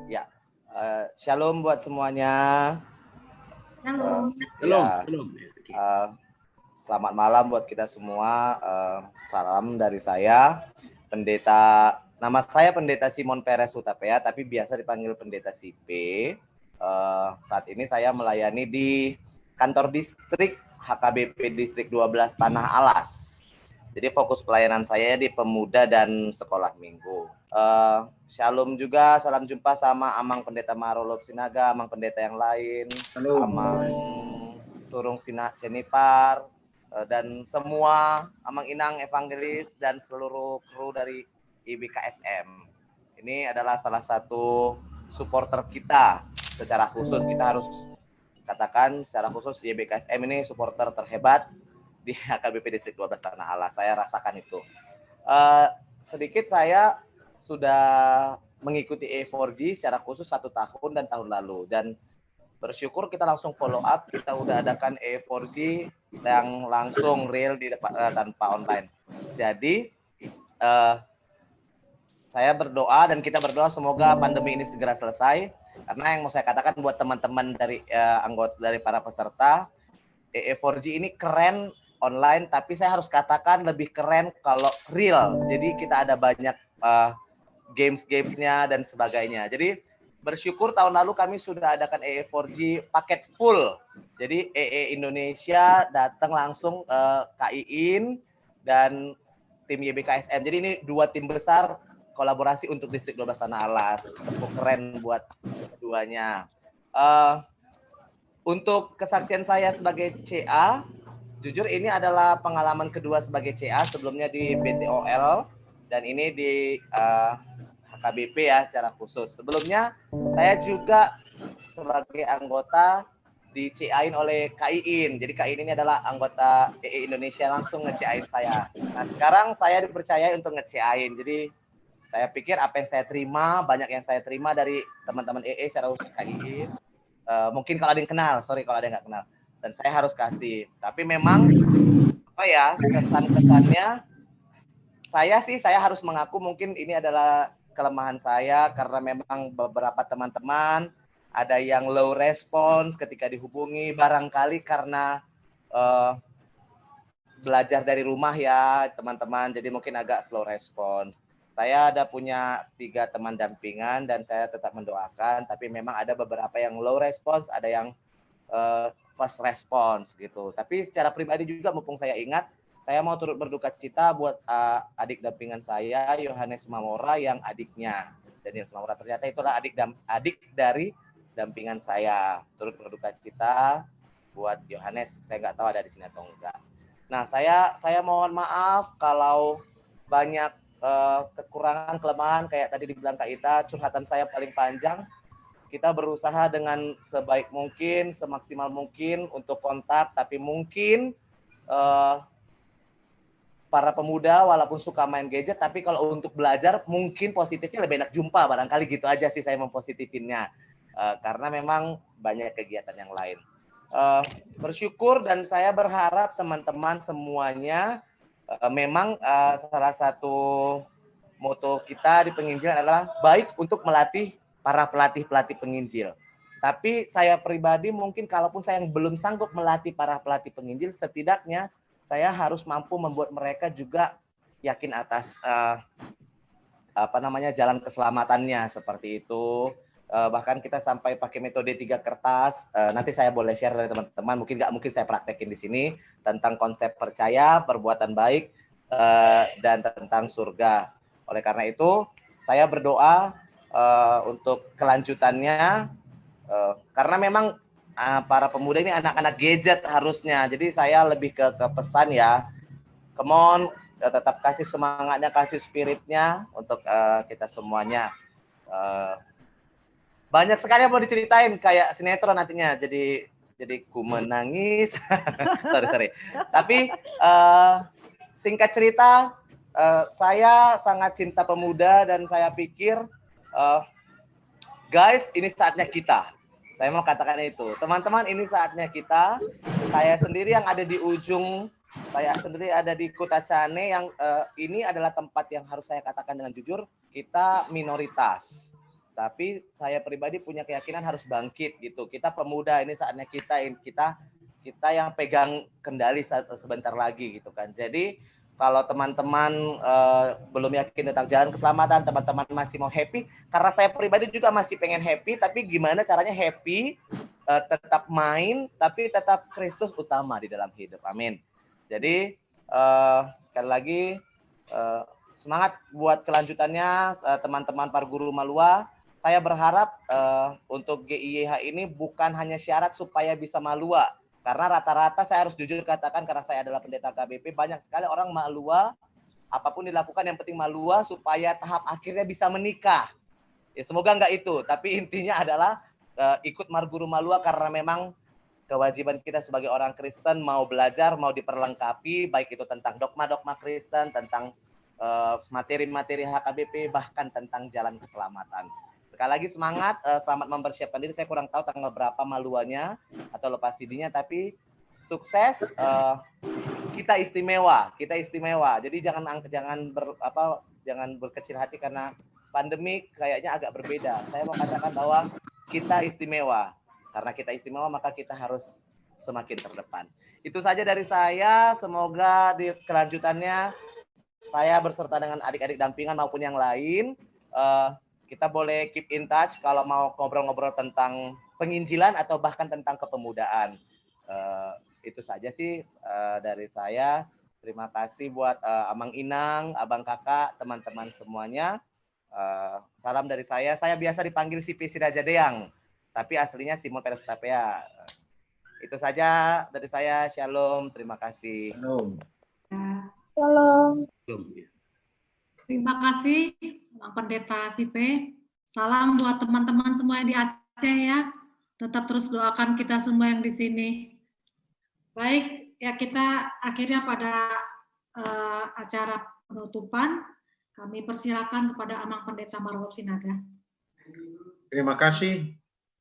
Ya, shalom buat semuanya. Shalom. Selamat malam buat kita semua. Salam dari saya, pendeta. Nama saya Pendeta Simon Perez Hutapea, tapi biasa dipanggil Pendeta Sipe. Saat ini saya melayani di kantor distrik HKBP Distrik 12 Tanah Alas. Jadi fokus pelayanan saya di pemuda dan sekolah minggu. Shalom juga, salam jumpa sama Amang Pendeta Marolop Sinaga, Amang Pendeta yang lain, Amang Surung Senipar, dan semua Amang Inang Evangelis dan seluruh kru dari YBKSM. Ini adalah salah satu supporter kita. Secara khusus kita harus katakan secara khusus YBKSM ini supporter terhebat di HKBP Distrik 12 Tanah Alas. Saya rasakan itu. Sedikit saya sudah mengikuti E4G secara khusus 1 tahun dan tahun lalu, dan bersyukur kita langsung follow up. Kita udah adakan E4G yang langsung real di tanpa online. Jadi saya berdoa dan kita berdoa semoga pandemi ini segera selesai. Karena yang mau saya katakan buat teman-teman dari anggota dari para peserta, E4G ini keren online, tapi saya harus katakan lebih keren kalau real. Jadi kita ada banyak games-gamesnya dan sebagainya. Jadi bersyukur tahun lalu kami sudah adakan E4G paket full. Jadi EE Indonesia datang langsung KIIN dan tim YBKSM. Jadi ini 2 tim besar kolaborasi untuk Distrik 12 Tanah Alas. Cukup keren buat keduanya. Untuk kesaksian saya sebagai CA, jujur ini adalah pengalaman kedua sebagai CA, sebelumnya di BTOL dan ini di HKBP ya secara khusus. Sebelumnya saya juga sebagai anggota di-CA-in oleh KIIN. Jadi KIIN ini adalah anggota EE Indonesia langsung nge-CA-in saya. Nah sekarang saya dipercaya untuk nge-CA-in. Jadi saya pikir apa yang saya terima, banyak yang saya terima dari teman-teman EE secara khusus KIIN. Mungkin kalau ada yang kenal, sorry kalau ada yang nggak kenal. Dan saya harus kasih. Tapi memang apa ya kesan-kesannya, saya harus mengaku mungkin ini adalah kelemahan saya karena memang beberapa teman-teman ada yang low response ketika dihubungi, barangkali karena belajar dari rumah ya teman-teman, jadi mungkin agak slow response. Saya ada punya 3 teman dampingan dan saya tetap mendoakan, tapi memang ada beberapa yang low response, ada yang fast response gitu. Tapi secara pribadi juga mumpung saya ingat, saya mau turut berduka cita buat adik dampingan saya, Yohanes Mamora, yang adiknya Daniel Mamora ternyata itulah adik dari dampingan saya. Turut berduka cita buat Yohanes. Saya nggak tahu ada di sini atau enggak. Nah, saya mohon maaf kalau banyak kekurangan, kelemahan, kayak tadi dibilang Kak Ita, curhatan saya paling panjang. Kita berusaha dengan sebaik mungkin, semaksimal mungkin untuk kontak, tapi mungkin para pemuda walaupun suka main gadget, tapi kalau untuk belajar mungkin positifnya lebih enak jumpa, barangkali gitu aja sih saya mempositifinnya. Karena memang banyak kegiatan yang lain. Bersyukur dan saya berharap teman-teman semuanya memang salah satu moto kita di penginjilan adalah baik untuk melatih para pelatih-pelatih penginjil. Tapi saya pribadi mungkin kalaupun saya yang belum sanggup melatih para pelatih penginjil, setidaknya saya harus mampu membuat mereka juga yakin atas jalan keselamatannya seperti itu. Bahkan kita sampai pakai metode 3 kertas. Nanti saya boleh share dari teman-teman, mungkin saya praktekin di sini tentang konsep percaya, perbuatan baik, dan tentang surga. Oleh karena itu, saya berdoa untuk kelanjutannya, karena memang para pemuda ini anak-anak gadget harusnya. Jadi saya lebih ke pesan ya, come on, tetap kasih semangatnya, kasih spiritnya untuk kita semuanya. Banyak sekali yang mau diceritain kayak sinetron nantinya, jadi ku menangis. sorry. Tapi singkat cerita, saya sangat cinta pemuda dan saya pikir guys, ini saatnya kita. Saya mau katakan itu. Teman-teman, ini saatnya kita. Saya sendiri yang ada di ujung, saya sendiri ada di Kutacane, yang ini adalah tempat yang harus saya katakan dengan jujur, kita minoritas. Tapi saya pribadi punya keyakinan harus bangkit gitu. Kita pemuda, ini saatnya kita yang pegang kendali sebentar lagi gitu kan. Jadi kalau teman-teman belum yakin tentang jalan keselamatan, teman-teman masih mau happy, karena saya pribadi juga masih pengen happy, tapi gimana caranya happy, tetap main, tapi tetap Kristus utama di dalam hidup. Amin. Jadi sekali lagi semangat buat kelanjutannya teman-teman Parguru Malua. Saya berharap untuk GIYH ini bukan hanya syarat supaya bisa Malua. Karena rata-rata saya harus jujur katakan, karena saya adalah pendeta KBP, banyak sekali orang Malua, apapun dilakukan yang penting Malua supaya tahap akhirnya bisa menikah. Ya semoga enggak itu, tapi intinya adalah ikut Parguru Malua karena memang kewajiban kita sebagai orang Kristen mau belajar, mau diperlengkapi, baik itu tentang dogma-dogma Kristen, tentang materi-materi HKBP, bahkan tentang jalan keselamatan. Sekali lagi semangat, selamat mempersiapkan diri. Saya kurang tahu tanggal berapa Maluanya atau lepas CD-nya, tapi sukses. Kita istimewa. Jadi jangan berkecil hati karena pandemi kayaknya agak berbeda. Saya mau katakan bahwa kita istimewa. Karena kita istimewa maka kita harus semakin terdepan. Itu saja dari saya. Semoga di kelanjutannya saya berserta dengan adik-adik dampingan maupun yang lain. Kita boleh keep in touch kalau mau ngobrol-ngobrol tentang penginjilan atau bahkan tentang kepemudaan. Itu saja sih dari saya. Terima kasih buat Amang Inang, Abang Kakak, teman-teman semuanya. Salam dari saya. Saya biasa dipanggil CP Siraja Deyang, tapi aslinya Simon Peres Tapea. Itu saja dari saya. Shalom. Terima kasih. Shalom. Terima kasih, Bang Pendeta Sipe. Salam buat teman-teman semua yang di Aceh ya. Tetap terus doakan kita semua yang di sini. Baik, ya kita akhirnya pada acara penutupan. Kami persilakan kepada Amang Pendeta Marwop Sinaga. Terima kasih.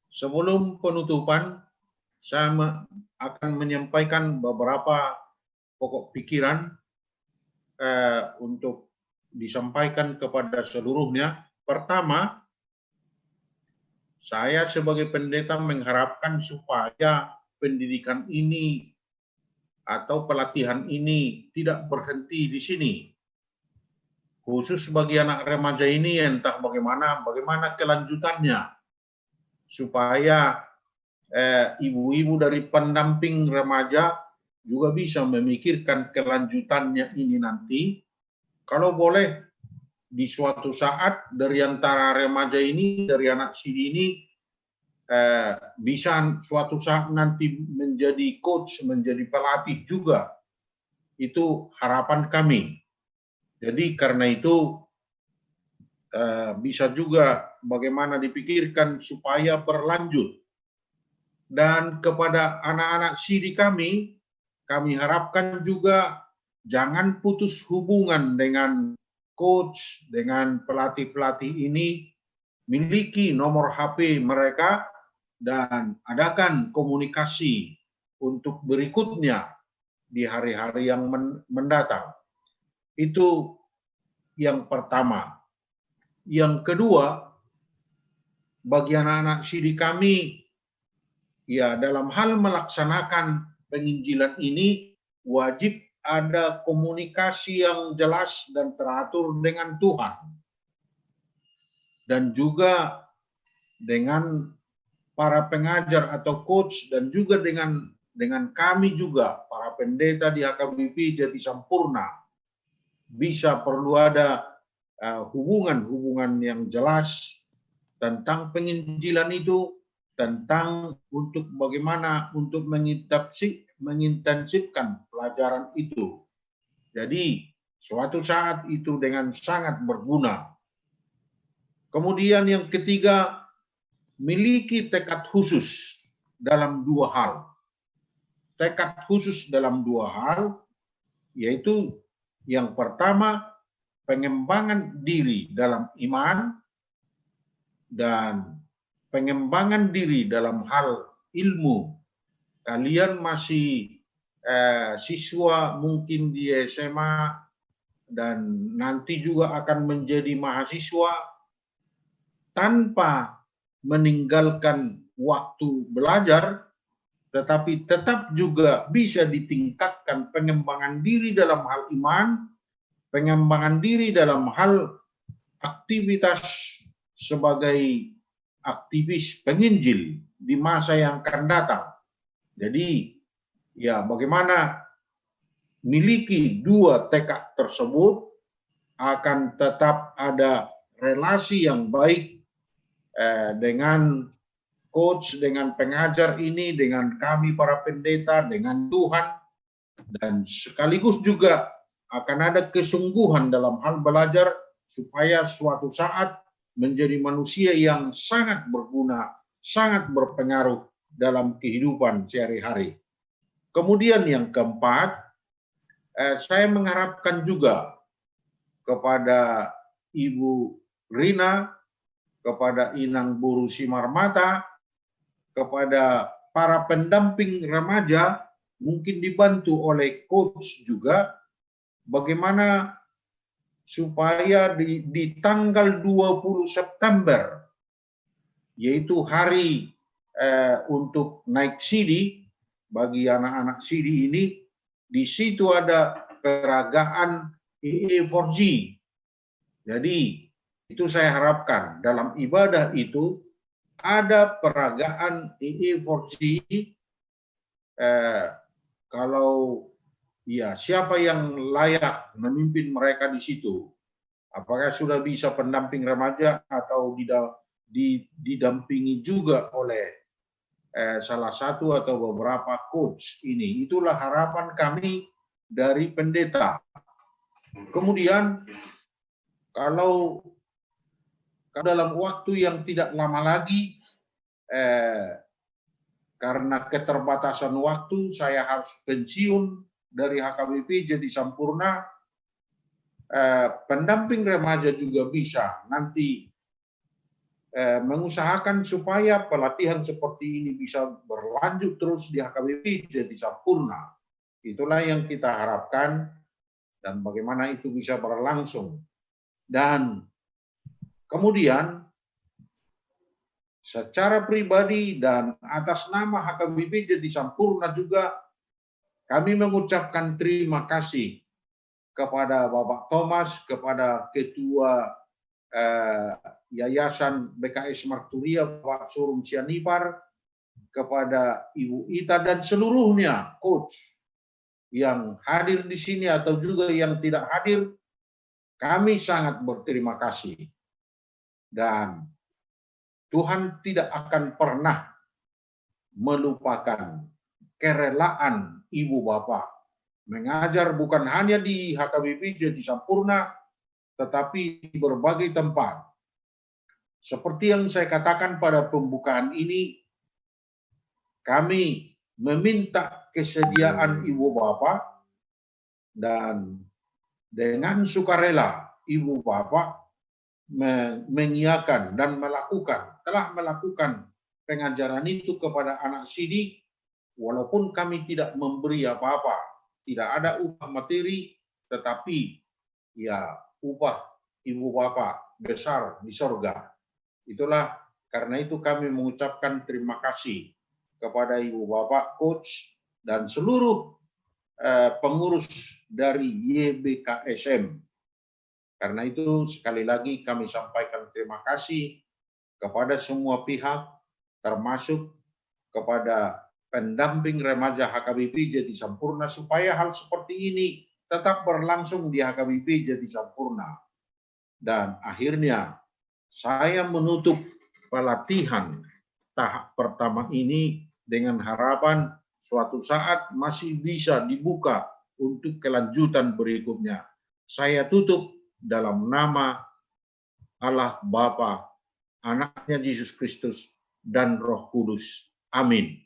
Sebelum penutupan, saya akan menyampaikan beberapa pokok pikiran untuk disampaikan kepada seluruhnya. Pertama, saya sebagai pendeta mengharapkan supaya pendidikan ini atau pelatihan ini tidak berhenti di sini. khusus bagi anak remaja ini entah bagaimana kelanjutannya supaya ibu-ibu dari pendamping remaja juga bisa memikirkan kelanjutannya ini nanti. Kalau boleh di suatu saat dari antara remaja ini, dari anak sini ini bisa suatu saat nanti menjadi coach, menjadi pelatih juga. Itu harapan kami. Jadi karena itu bisa juga bagaimana dipikirkan supaya berlanjut. Dan kepada anak-anak siri kami harapkan juga jangan putus hubungan dengan coach, dengan pelatih-pelatih ini, miliki nomor HP mereka dan adakan komunikasi untuk berikutnya di hari-hari yang mendatang. Itu yang pertama. Yang kedua, bagi anak-anak siri kami, ya dalam hal melaksanakan penginjilan ini wajib ada komunikasi yang jelas dan teratur dengan Tuhan. Dan juga dengan para pengajar atau coach dan juga dengan kami juga, para pendeta di HKBP Jati Sampurna. Bisa perlu ada hubungan-hubungan yang jelas tentang penginjilan itu, tentang untuk bagaimana untuk mengintensifkan pelajaran itu. Jadi suatu saat itu dengan sangat berguna. Kemudian yang ketiga, miliki tekad khusus dalam dua hal. Tekad khusus dalam dua hal, yaitu yang pertama, pengembangan diri dalam iman dan pengembangan diri dalam hal ilmu. Kalian masih siswa mungkin di SMA dan nanti juga akan menjadi mahasiswa tanpa meninggalkan waktu belajar, tetapi tetap juga bisa ditingkatkan pengembangan diri dalam hal iman, pengembangan diri dalam hal aktivitas sebagai aktivis penginjil di masa yang akan datang. Jadi, ya bagaimana miliki dua tekad tersebut, akan tetap ada relasi yang baik dengan coach, dengan pengajar ini, dengan kami para pendeta, dengan Tuhan, dan sekaligus juga akan ada kesungguhan dalam hal belajar supaya suatu saat menjadi manusia yang sangat berguna, sangat berpengaruh dalam kehidupan sehari-hari. Kemudian yang keempat, saya mengharapkan juga kepada Ibu Rina, kepada Inang Buru Simarmata, kepada para pendamping remaja, mungkin dibantu oleh coach juga, bagaimana supaya di tanggal 20 September, yaitu hari untuk naik CD, bagi anak-anak CD ini, di situ ada peragaan EE4G. Jadi, itu saya harapkan dalam ibadah itu ada peragaan EE4G. Kalau ya, siapa yang layak memimpin mereka di situ? Apakah sudah bisa pendamping remaja atau didampingi juga oleh salah satu atau beberapa coach ini? Itulah harapan kami dari pendeta. Kemudian, kalau dalam waktu yang tidak lama lagi, karena keterbatasan waktu, saya harus pensiun dari HKBP Jati Sampurna, pendamping remaja juga bisa nanti mengusahakan supaya pelatihan seperti ini bisa berlanjut terus di HKBP Jati Sampurna. Itulah yang kita harapkan dan bagaimana itu bisa berlangsung. Dan kemudian secara pribadi dan atas nama HKBP Jati Sampurna juga kami mengucapkan terima kasih kepada Bapak Thomas, kepada Ketua Yayasan BKS Marturia, Bapak Surum Sianipar, kepada Ibu Ita dan seluruhnya coach yang hadir di sini atau juga yang tidak hadir, kami sangat berterima kasih. Dan Tuhan tidak akan pernah melupakan kerelaan Ibu Bapak mengajar bukan hanya di HKBP Jati Sampurna, tetapi di berbagai tempat. Seperti yang saya katakan pada pembukaan ini, kami meminta kesediaan Ibu Bapak dan dengan sukarela Ibu Bapak mengiyakan dan telah melakukan pengajaran itu kepada anak sidik, walaupun kami tidak memberi apa-apa. Tidak ada upah materi, tetapi ya upah Ibu Bapak besar di sorga. Itulah karena itu kami mengucapkan terima kasih kepada Ibu Bapak, Coach, dan seluruh pengurus dari YBKSM. Karena itu sekali lagi kami sampaikan terima kasih kepada semua pihak, termasuk kepada pendamping remaja HKBP Jati Sampurna, supaya hal seperti ini tetap berlangsung di HKBP Jati Sampurna. Dan akhirnya saya menutup pelatihan tahap pertama ini dengan harapan suatu saat masih bisa dibuka untuk kelanjutan berikutnya. Saya tutup dalam nama Allah Bapa, Anaknya Yesus Kristus, dan Roh Kudus. Amin.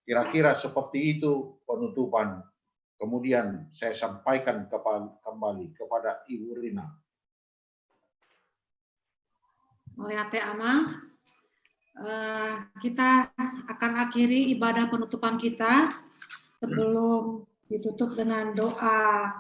Kira-kira seperti itu penutupan. Kemudian saya sampaikan kembali kepada Ibu Rina. Melihat Amang, kita akan akhiri ibadah penutupan kita sebelum ditutup dengan doa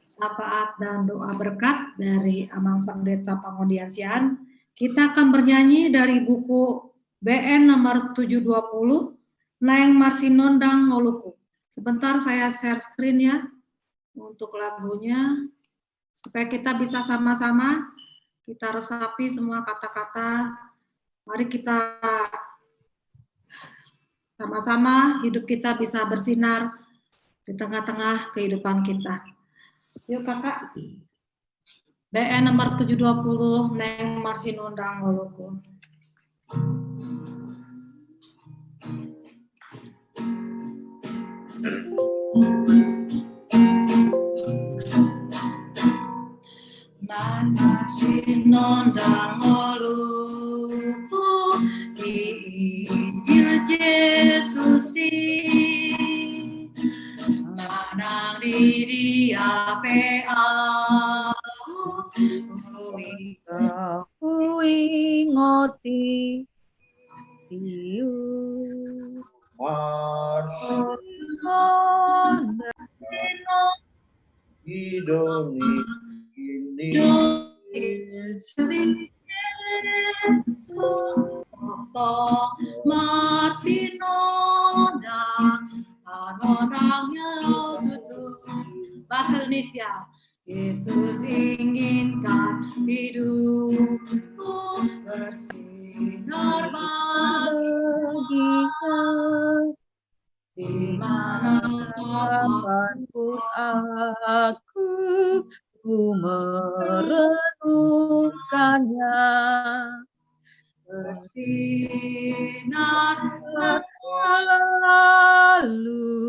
syafaat dan doa berkat dari Amang Pendeta Pangodiansian. Kita akan bernyanyi dari buku BN nomor 720, Neng Marsinondang Ngoluku. Sebentar saya share screen ya untuk lagunya supaya kita bisa sama-sama kita resapi semua kata-kata. Mari kita sama-sama hidup kita bisa bersinar di tengah-tengah kehidupan kita. Yuk kakak. BN nomor 720, Neng Marsinondang Ngoluku. Neng Marsinondang Ngoluku di Injil Yesus manang di dia kui ngoti tiu Bahasa Indonesia. Yesus inginkan hidupku bersinar baginya di mana kapanpun aku merenungkannya. Bersinar selalu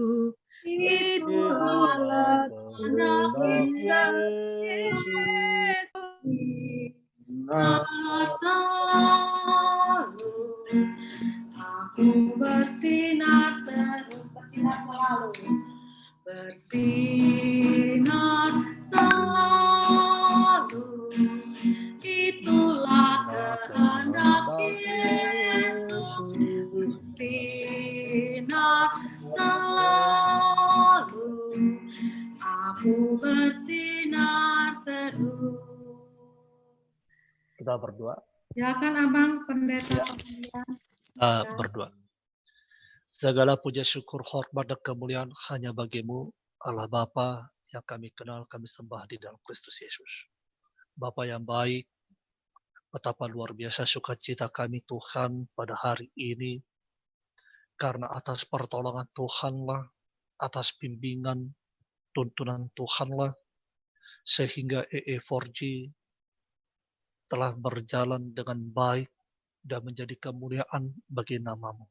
itulah tandanya Yesus. Selalu aku bersinar terus, bersinar selalu, bersinar selalu, itulah kehendak Yesus. Bersinar selalu, aku bersinar terus. Kita berdoa. Silakan Abang Pendeta. Berdoa. Segala puja syukur, hormat dan kemuliaan hanya bagimu, Allah Bapa yang kami kenal, kami sembah di dalam Kristus Yesus. Bapa yang baik, betapa luar biasa sukacita kami Tuhan pada hari ini, karena atas pertolongan Tuhanlah, atas bimbingan, tuntunan Tuhanlah, sehingga EE4G telah berjalan dengan baik dan menjadi kemuliaan bagi nama-Mu.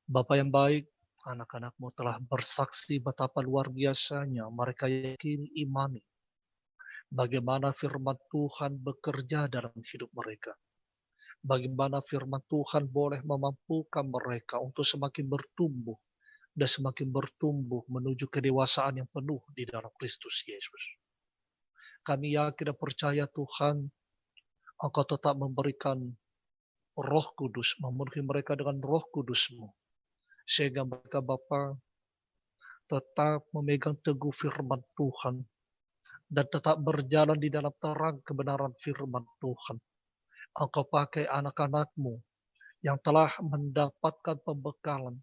Bapa yang baik, anak-anak-Mu telah bersaksi betapa luar biasanya mereka yakini imani bagaimana firman Tuhan bekerja dalam hidup mereka. Bagaimana firman Tuhan boleh memampukan mereka untuk semakin bertumbuh dan semakin bertumbuh menuju kedewasaan yang penuh di dalam Kristus Yesus. Kami yakin dan percaya Tuhan, Engkau tetap memberikan Roh Kudus, memenuhi mereka dengan Roh Kudus-Mu, sehingga mereka Bapa tetap memegang teguh firman Tuhan dan tetap berjalan di dalam terang kebenaran firman Tuhan. Engkau pakai anak-anak-Mu yang telah mendapatkan pembekalan,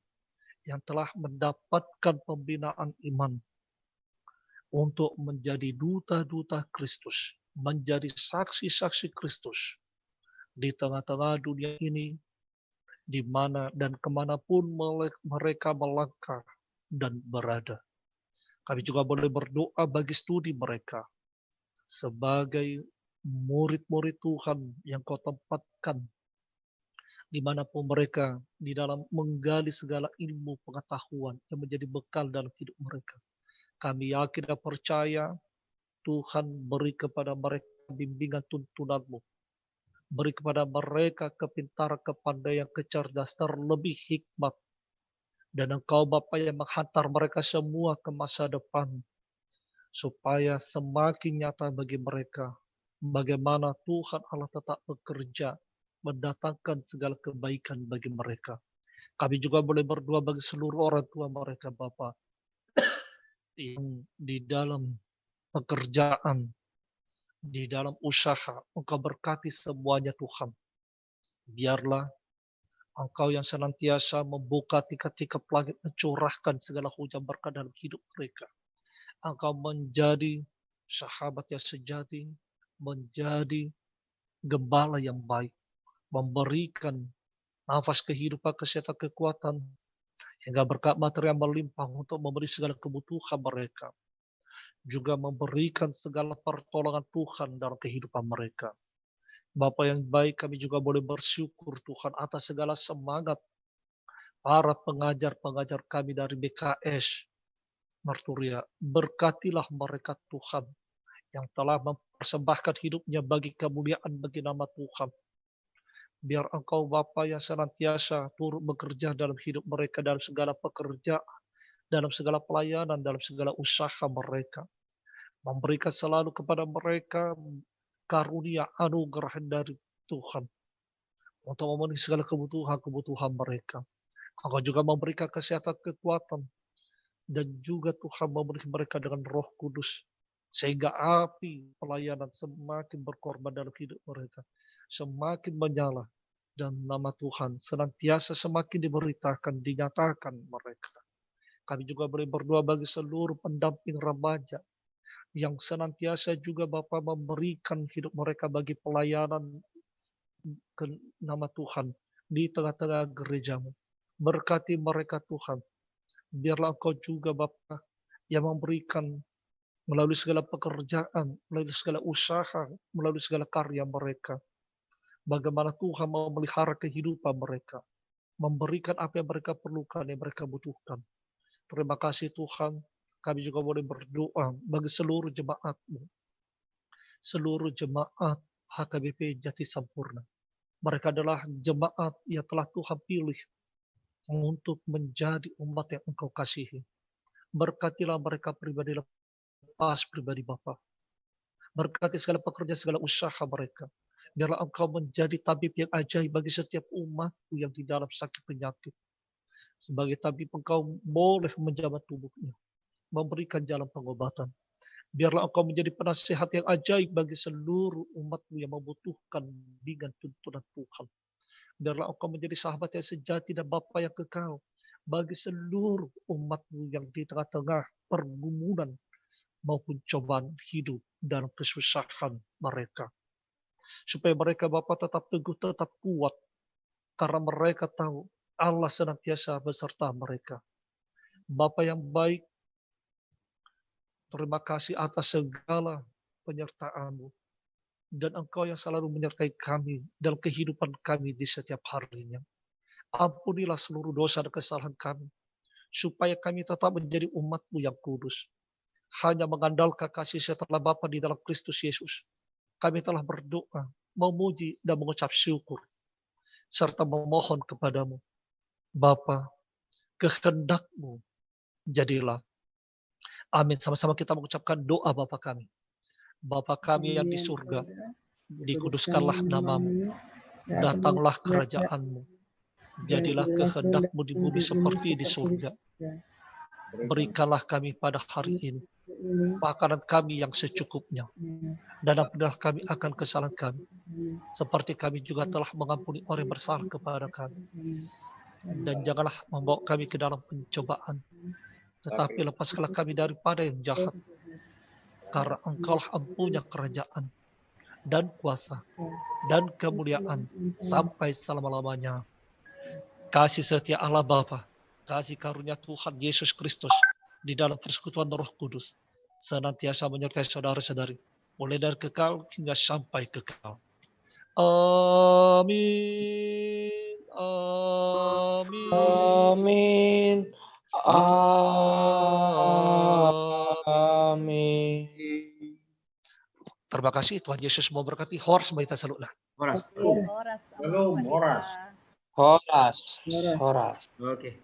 yang telah mendapatkan pembinaan iman untuk menjadi duta-duta Kristus, menjadi saksi-saksi Kristus di tengah-tengah dunia ini, di mana dan kemanapun mereka melangkah dan berada. Kami juga boleh berdoa bagi studi mereka sebagai murid-murid Tuhan yang Kau tempatkan dimanapun mereka di dalam menggali segala ilmu pengetahuan yang menjadi bekal dalam hidup mereka. Kami yakin dan percaya Tuhan beri kepada mereka bimbingan tuntunan-Mu. Beri kepada mereka kepintaran, kepandaian, kecerdasan, terlebih hikmat. Dan Engkau Bapa yang menghantar mereka semua ke masa depan. Supaya semakin nyata bagi mereka bagaimana Tuhan Allah tetap bekerja mendatangkan segala kebaikan bagi mereka. Kami juga boleh berdoa bagi seluruh orang tua mereka Bapa yang di dalam pekerjaan, di dalam usaha, Engkau berkati semuanya Tuhan. Biarlah Engkau yang senantiasa membuka tiga-tiga langit, mencurahkan segala hujan berkat dalam hidup mereka. Engkau menjadi sahabat yang sejati, menjadi gembala yang baik, memberikan nafas kehidupan, kesehatan, kekuatan, hingga berkat materi yang melimpah untuk memberi segala kebutuhan mereka. Juga memberikan segala pertolongan Tuhan dalam kehidupan mereka. Bapa yang baik, kami juga boleh bersyukur Tuhan atas segala semangat para pengajar-pengajar kami dari BKS Marturia. Berkatilah mereka Tuhan yang telah mempersembahkan hidupnya bagi kemuliaan bagi nama Tuhan. Biar Engkau Bapa yang senantiasa turut bekerja dalam hidup mereka, dalam segala pekerjaan, dalam segala pelayanan, dalam segala usaha mereka. Memberikan selalu kepada mereka karunia anugerah dari Tuhan untuk memenuhi segala kebutuhan-kebutuhan mereka. Engkau juga memberikan kesehatan, kekuatan, dan juga Tuhan memberi mereka dengan Roh Kudus, sehingga api pelayanan semakin berkorban dalam hidup mereka, semakin menyala, dan nama Tuhan senantiasa semakin diberitakan, dinyatakan mereka. Kami juga boleh berdoa bagi seluruh pendamping remaja yang senantiasa juga Bapa memberikan hidup mereka bagi pelayanan ke nama Tuhan di tengah-tengah gerejamu. Berkati mereka Tuhan. Biarlah Engkau juga Bapa yang memberikan melalui segala pekerjaan, melalui segala usaha, melalui segala karya mereka. Bagaimana Tuhan memelihara kehidupan mereka, memberikan apa yang mereka perlukan, yang mereka butuhkan. Terima kasih Tuhan. Kami juga boleh berdoa bagi seluruh jemaat-Mu, seluruh jemaat HKBP Jati Sampurna. Mereka adalah jemaat yang telah Tuhan pilih untuk menjadi umat yang Engkau kasihi. Berkatilah mereka pribadi lepas pribadi Bapa. Berkati segala pekerjaan, segala usaha mereka. Biarlah Engkau menjadi tabib yang ajaib bagi setiap umat-Mu yang di dalam sakit penyakit. Sebagai tabib Engkau boleh menjabat tubuhnya, memberikan jalan pengobatan. Biarlah Engkau menjadi penasehat yang ajaib bagi seluruh umat-Mu yang membutuhkan bimbingan tuntunan Tuhan. Biarlah Engkau menjadi sahabat yang sejati dan Bapa yang kekal bagi seluruh umat-Mu yang di tengah-tengah pergumulan maupun cobaan hidup dan kesusahan mereka. Supaya mereka Bapa tetap teguh, tetap kuat, karena mereka tahu Allah senantiasa beserta mereka. Bapa yang baik, terima kasih atas segala penyertaan-Mu. Dan Engkau yang selalu menyertai kami dalam kehidupan kami di setiap harinya. Ampunilah seluruh dosa dan kesalahan kami, supaya kami tetap menjadi umat-Mu yang kudus. Hanya mengandalkan kasih setelah Bapa di dalam Kristus Yesus, kami telah berdoa, memuji dan mengucap syukur, serta memohon kepadamu. Bapa, kehendak-Mu jadilah. Amin. Sama-sama kita mengucapkan doa Bapa kami. Bapa kami yang di surga, dikuduskanlah nama-Mu, datanglah kerajaan-Mu, jadilah kehendak-Mu di bumi seperti di surga. Berikanlah kami pada hari ini makanan kami yang secukupnya, dan ampunilah kami akan kesalahan kami, seperti kami juga telah mengampuni orang yang bersalah kepada kami. Dan janganlah membawa kami ke dalam pencobaan, tetapi lepaskanlah kami daripada yang jahat, karena Engkaulah empunya kerajaan, dan kuasa, dan kemuliaan, sampai selama-lamanya. Kasih setia Allah Bapa, kasih karunia Tuhan Yesus Kristus, di dalam persekutuan Roh Kudus, senantiasa menyertai saudara-saudari, mulai dari kekal hingga sampai kekal. Amin. Amin. Amin. Terima kasih, Tuhan Yesus memberkati. Horas baita salutlah. Horas. Horas. Shalom, horas. Horas. Horas. Oke.